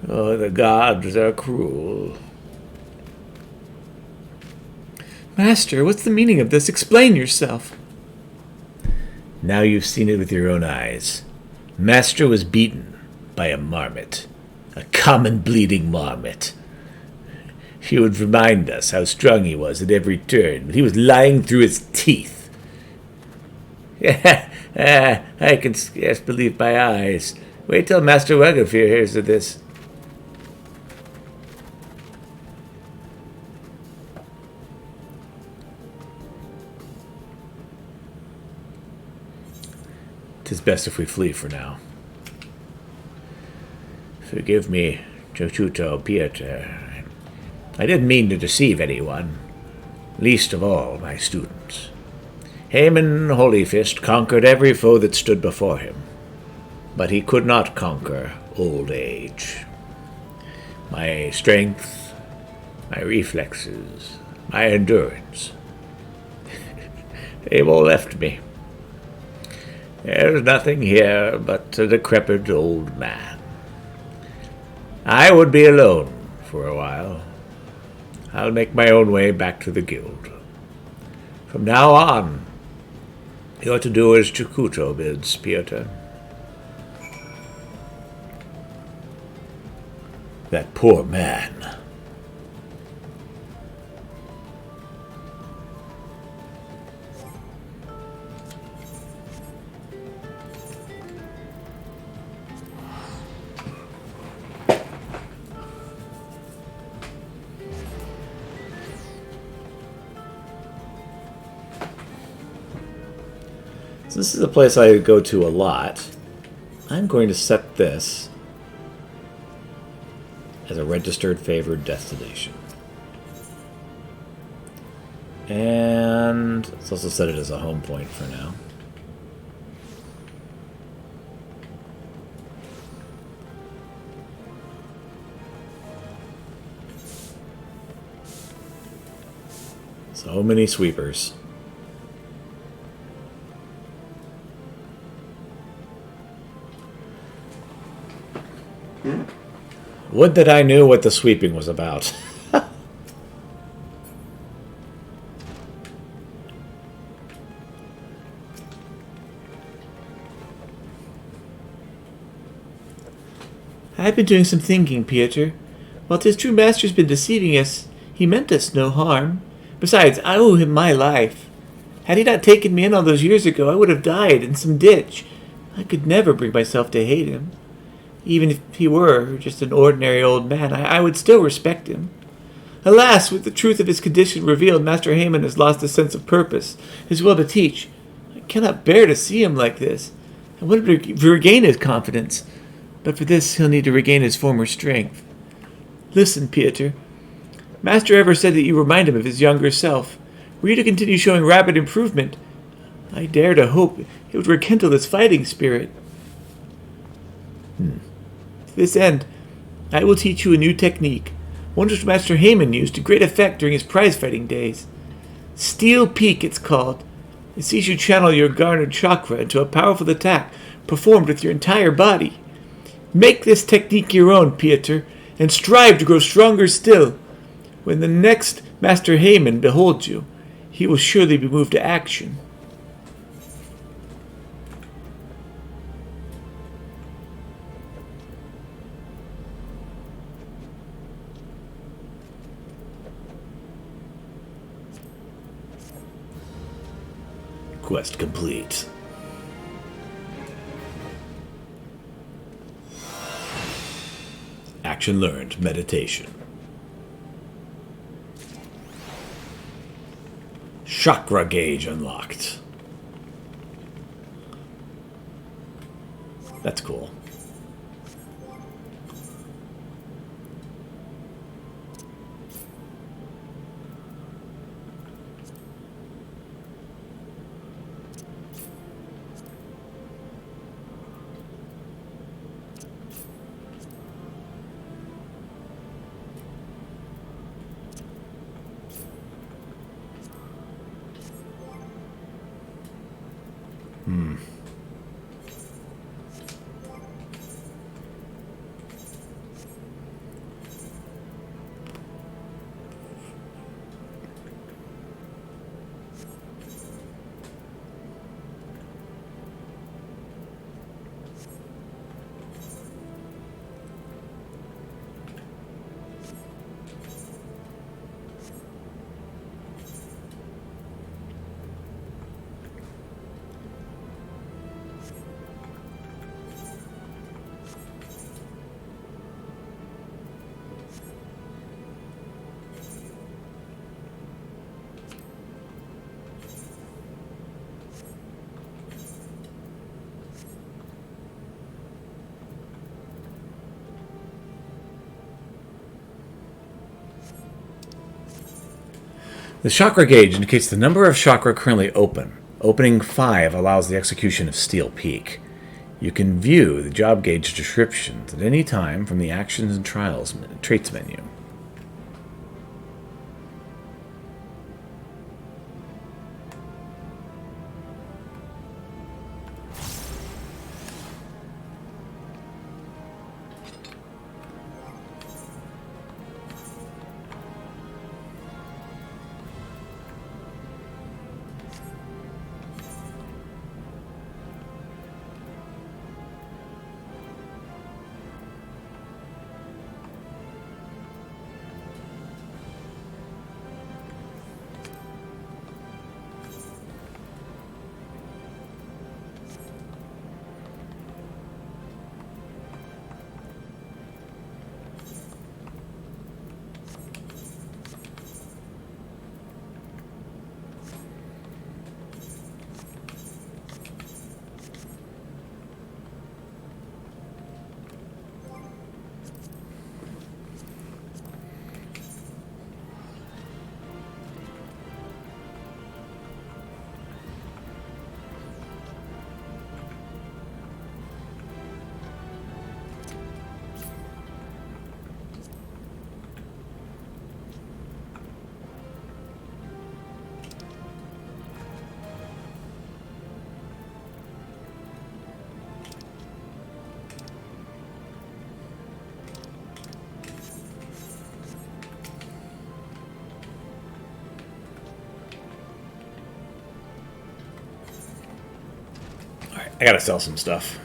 Speaker 3: Oh, the gods are cruel.
Speaker 4: Master, what's the meaning of this? Explain yourself.
Speaker 1: Now you've seen it with your own eyes. Master was beaten by a marmot. A common bleeding marmot. He would remind us how strong he was at every turn, but he was lying through his teeth.
Speaker 3: I can scarce believe my eyes. Wait till Master Wagafear hears of this.
Speaker 1: "'Tis best if we flee for now."
Speaker 3: Forgive me, Jochuto Pieter. I didn't mean to deceive anyone, least of all my students. Haman Holyfist conquered every foe that stood before him, but he could not conquer old age. My strength, my reflexes, my endurance, they've all left me. There's nothing here but a decrepit old man. I would be alone for a while. I'll make my own way back to the guild. From now on, you're to do as Chikuto bids, Pieter.
Speaker 1: That poor man. So this is a place I go to a lot. I'm going to set this as a registered favored destination. And let's also set it as a home point for now. So many sweepers. Would that I knew what the sweeping was about.
Speaker 4: I've been doing some thinking, Pieter. While 'tis true Master's been deceiving us, he meant us no harm. Besides, I owe him my life. Had he not taken me in all those years ago, I would have died in some ditch. I could never bring myself to hate him. Even if he were just an ordinary old man, I would still respect him. Alas, with the truth of his condition revealed, Master Haman has lost his sense of purpose, his will to teach. I cannot bear to see him like this. I want him to regain his confidence, but for this he'll need to regain his former strength. Listen, Pieter. Master ever said that you remind him of his younger self. Were you to continue showing rapid improvement, I dare to hope it would rekindle his fighting spirit. To this end, I will teach you a new technique, one which Master Haman used to great effect during his prize-fighting days. Steel Peak, it's called. It sees you channel your garnered chakra into a powerful attack performed with your entire body. Make this technique your own, Pieter, and strive to grow stronger still. When the next Master Haman beholds you, he will surely be moved to action.
Speaker 1: Quest complete. Action learned. Meditation. Chakra gauge unlocked. That's cool. The chakra gauge indicates the number of chakra currently open. Opening 5 allows the execution of Steel Peak. You can view the job gauge descriptions at any time from the Actions and Traits menu. I gotta sell some stuff.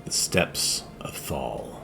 Speaker 1: The Steps of Thal.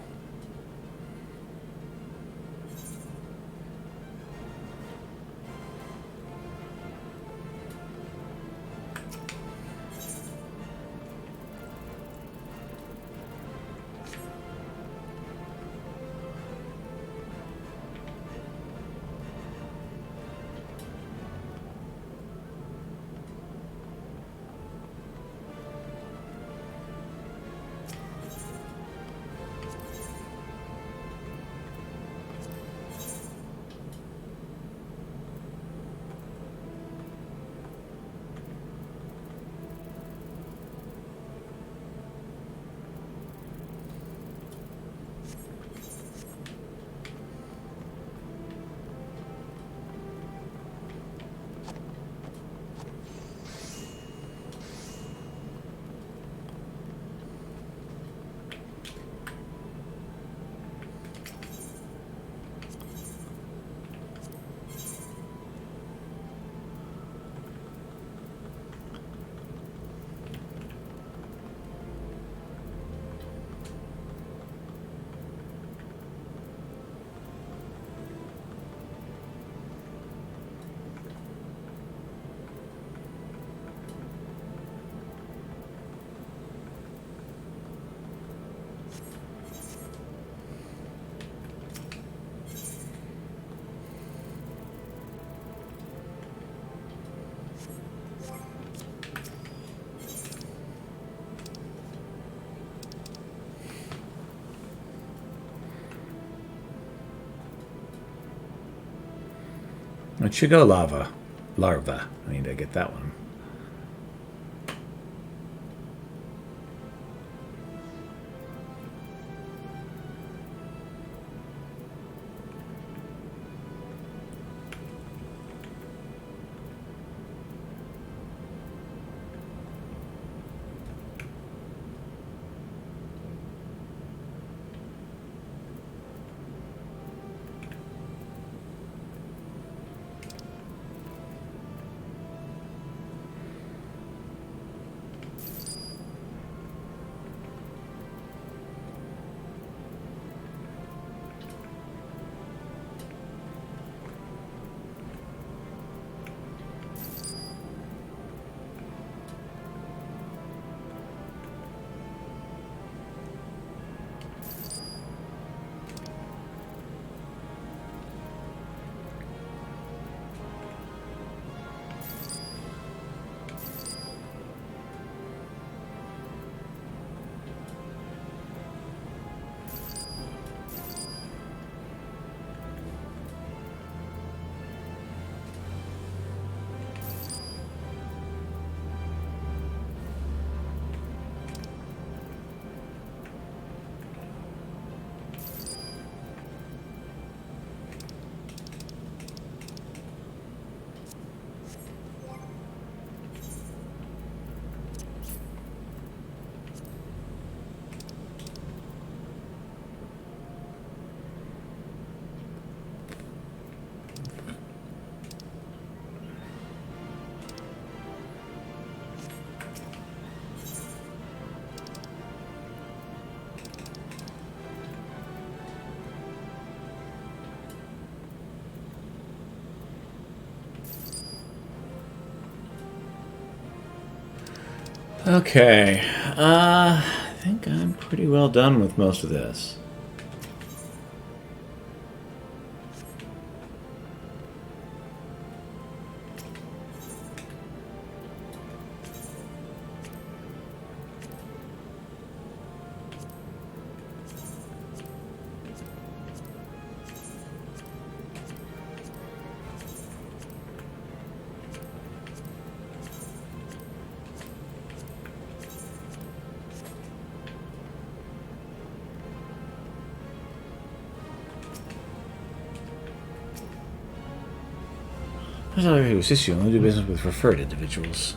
Speaker 1: It should go larva. I need to get that one. Okay. I think I'm pretty well done with most of this. I thought it was you only do business with referred individuals.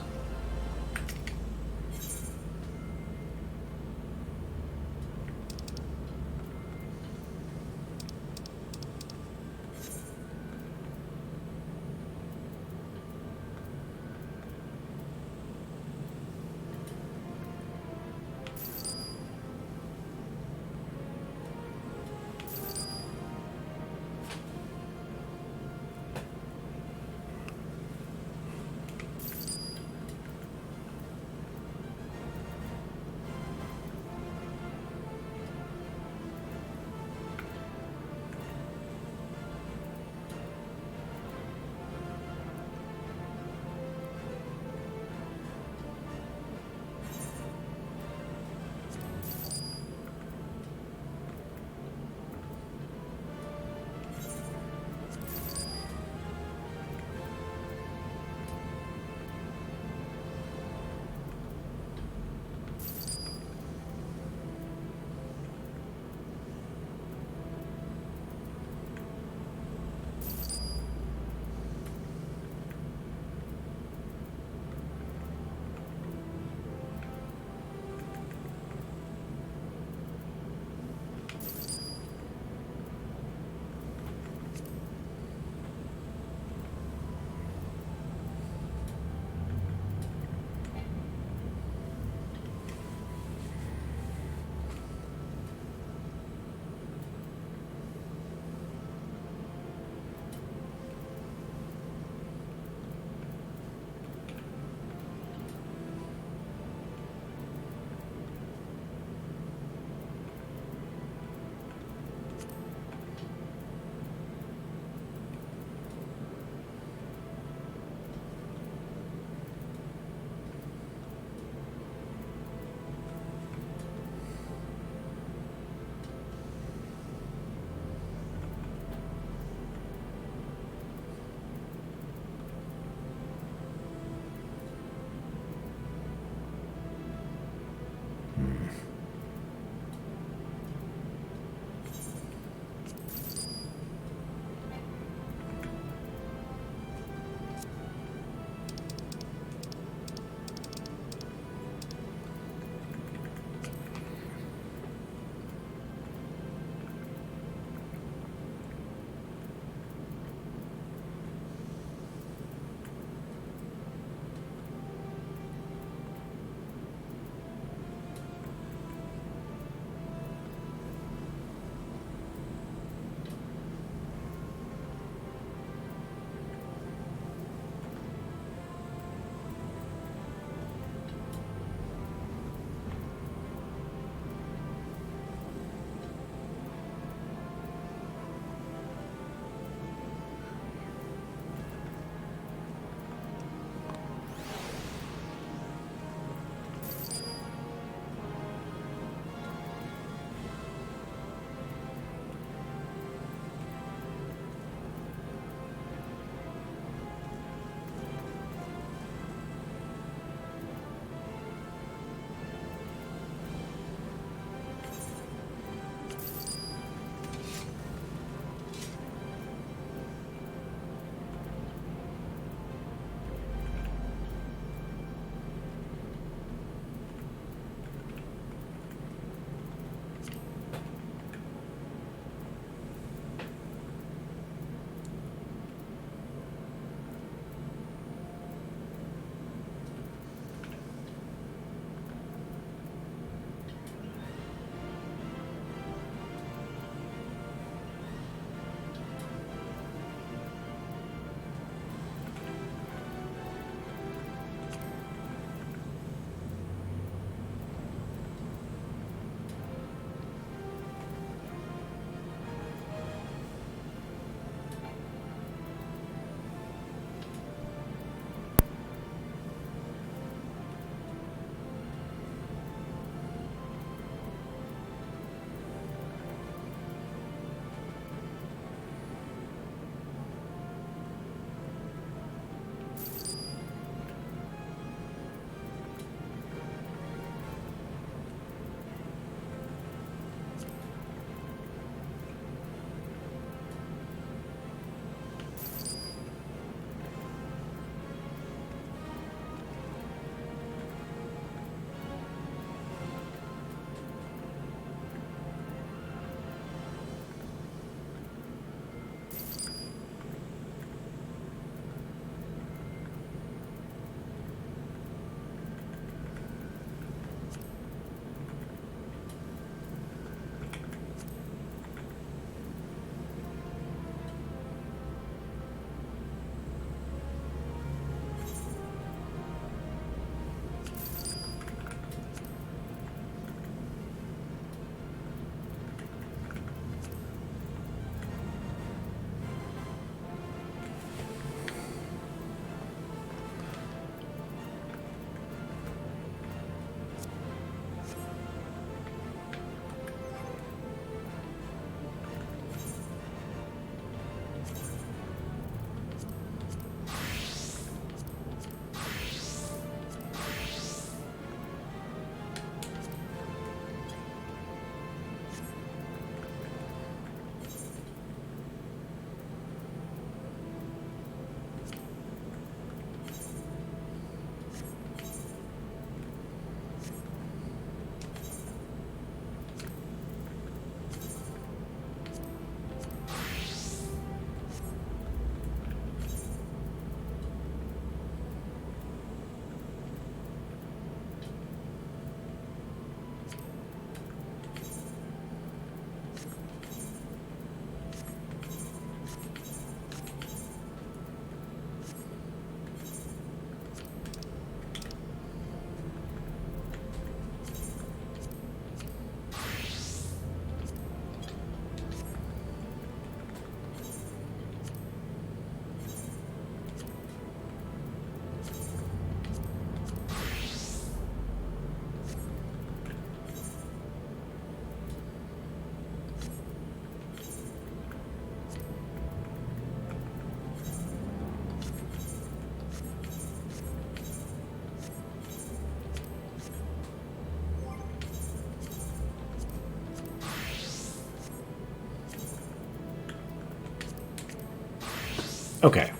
Speaker 1: Okay. I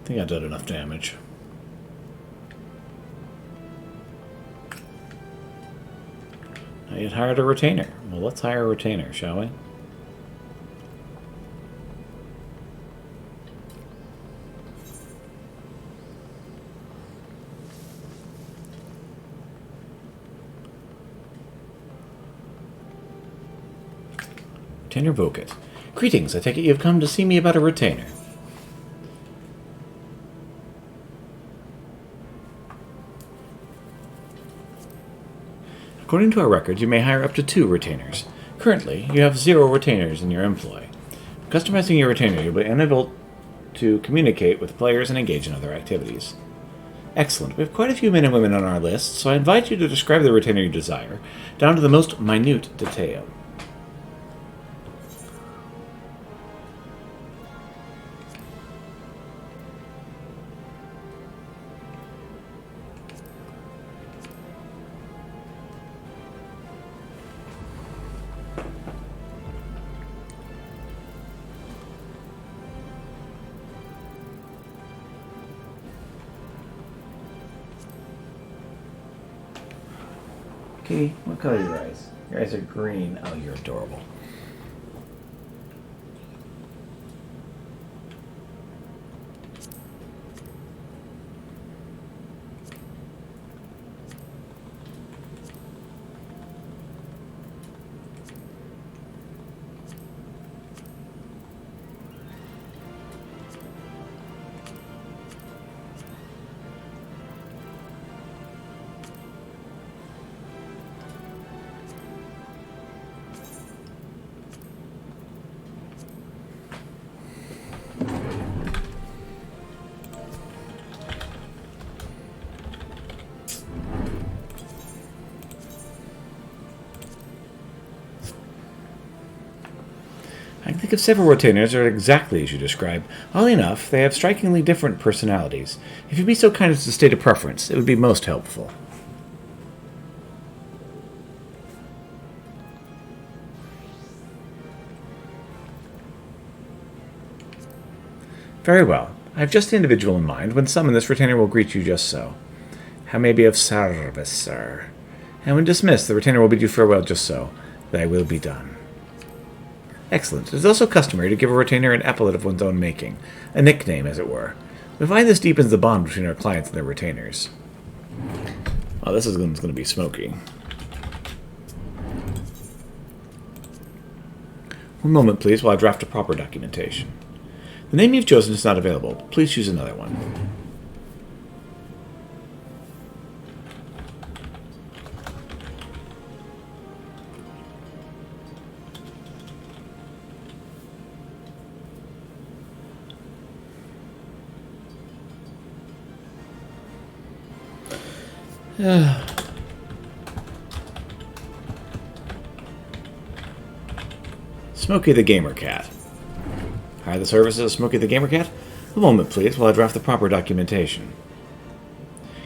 Speaker 1: think I did enough damage. I had hired a retainer. Well, let's hire a retainer, shall we? Retainer Vocat. Greetings, I take it you have come to see me about a retainer. According to our records, you may hire up to 2 retainers. Currently, you have 0 retainers in your employ. Customizing your retainer, you'll be unable to communicate with players and engage in other activities. Excellent. We have quite a few men and women on our list, so I invite you to describe the retainer you desire, down to the most minute detail. Kitty, what color are your eyes? Your eyes are green. Oh, you're adorable. I can think of several retainers that are exactly as you describe. Oddly enough, they have strikingly different personalities. If you'd be so kind as to state a preference, it would be most helpful. Very well. I have just the individual in mind. When summoned, this retainer will greet you just so. How may I be of service, sir? And when dismissed, the retainer will bid you farewell just so. Thy will be done. Excellent. It is also customary to give a retainer an epithet of one's own making, a nickname, as it were. We find this deepens the bond between our clients and their retainers. Oh, this is going to be smoky. One moment, please, while I draft a proper documentation. The name you've chosen is not available. Please choose another one. Smokey the Gamer Cat. Hire the services of Smokey the Gamer Cat? A moment, please, while I draft the proper documentation.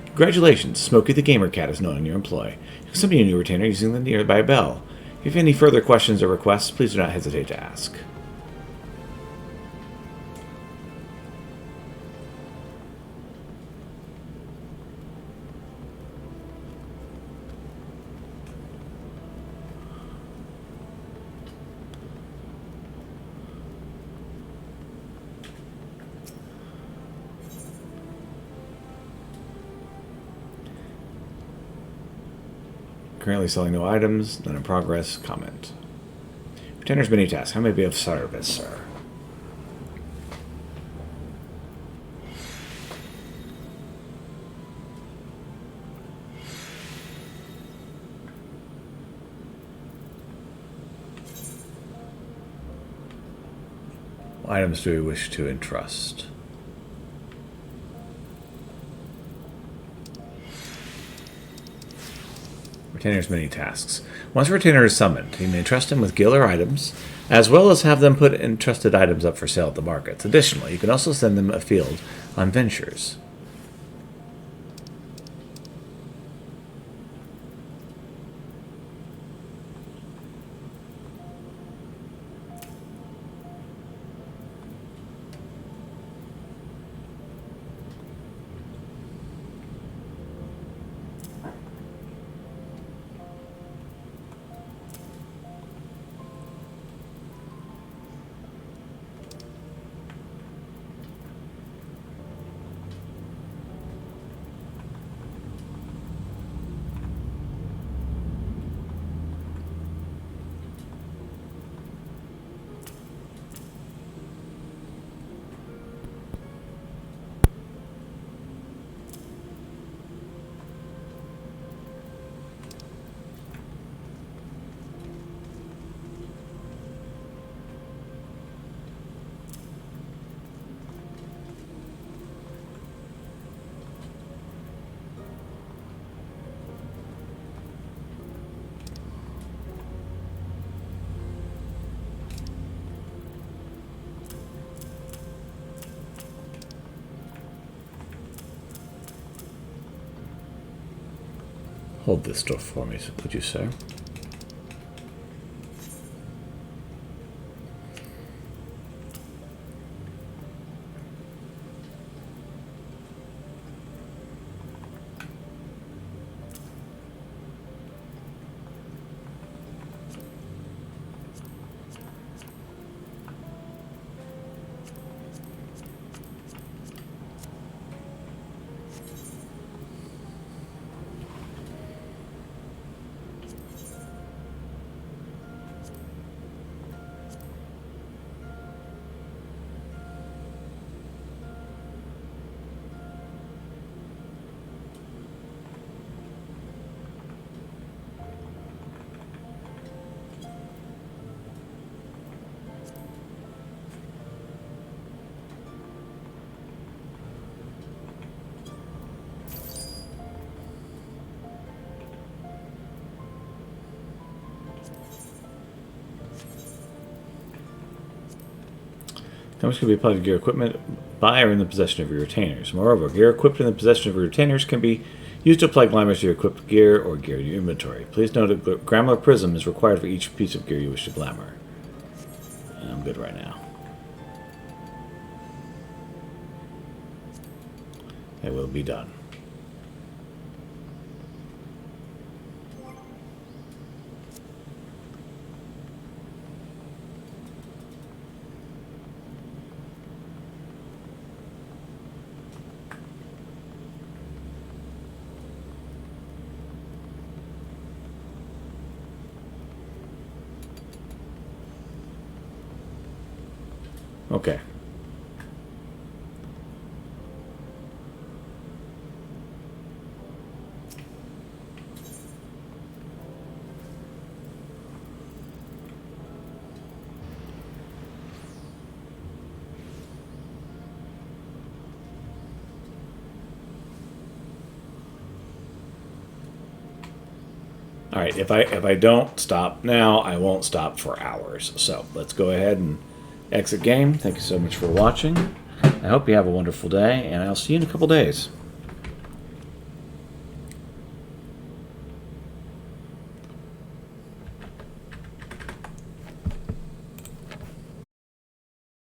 Speaker 1: Congratulations, Smokey the Gamer Cat is known in your employ. You can summon a new retainer using the nearby bell. If you have any further questions or requests, please do not hesitate to ask. Currently selling no items, none in progress, comment. Retainer's mini task. How may I be of service, sir? What items do we wish to entrust? Retainer's many tasks. Once a retainer is summoned, you may entrust him with gil or items, as well as have them put entrusted items up for sale at the markets. Additionally, you can also send them afield on ventures. Hold this door for me, would you, sir? Damage can be applied to gear equipment by or in the possession of your retainers. Moreover, gear equipped in the possession of your retainers can be used to apply glamours to your equipped gear or gear in your inventory. Please note a glamour prism is required for each piece of gear you wish to glamour. I'm good right now. It will be done. Okay. All right, if I don't stop now, I won't stop for hours. So let's go ahead and exit game. Thank you so much for watching. I hope you have a wonderful day, and I'll see you in a couple days.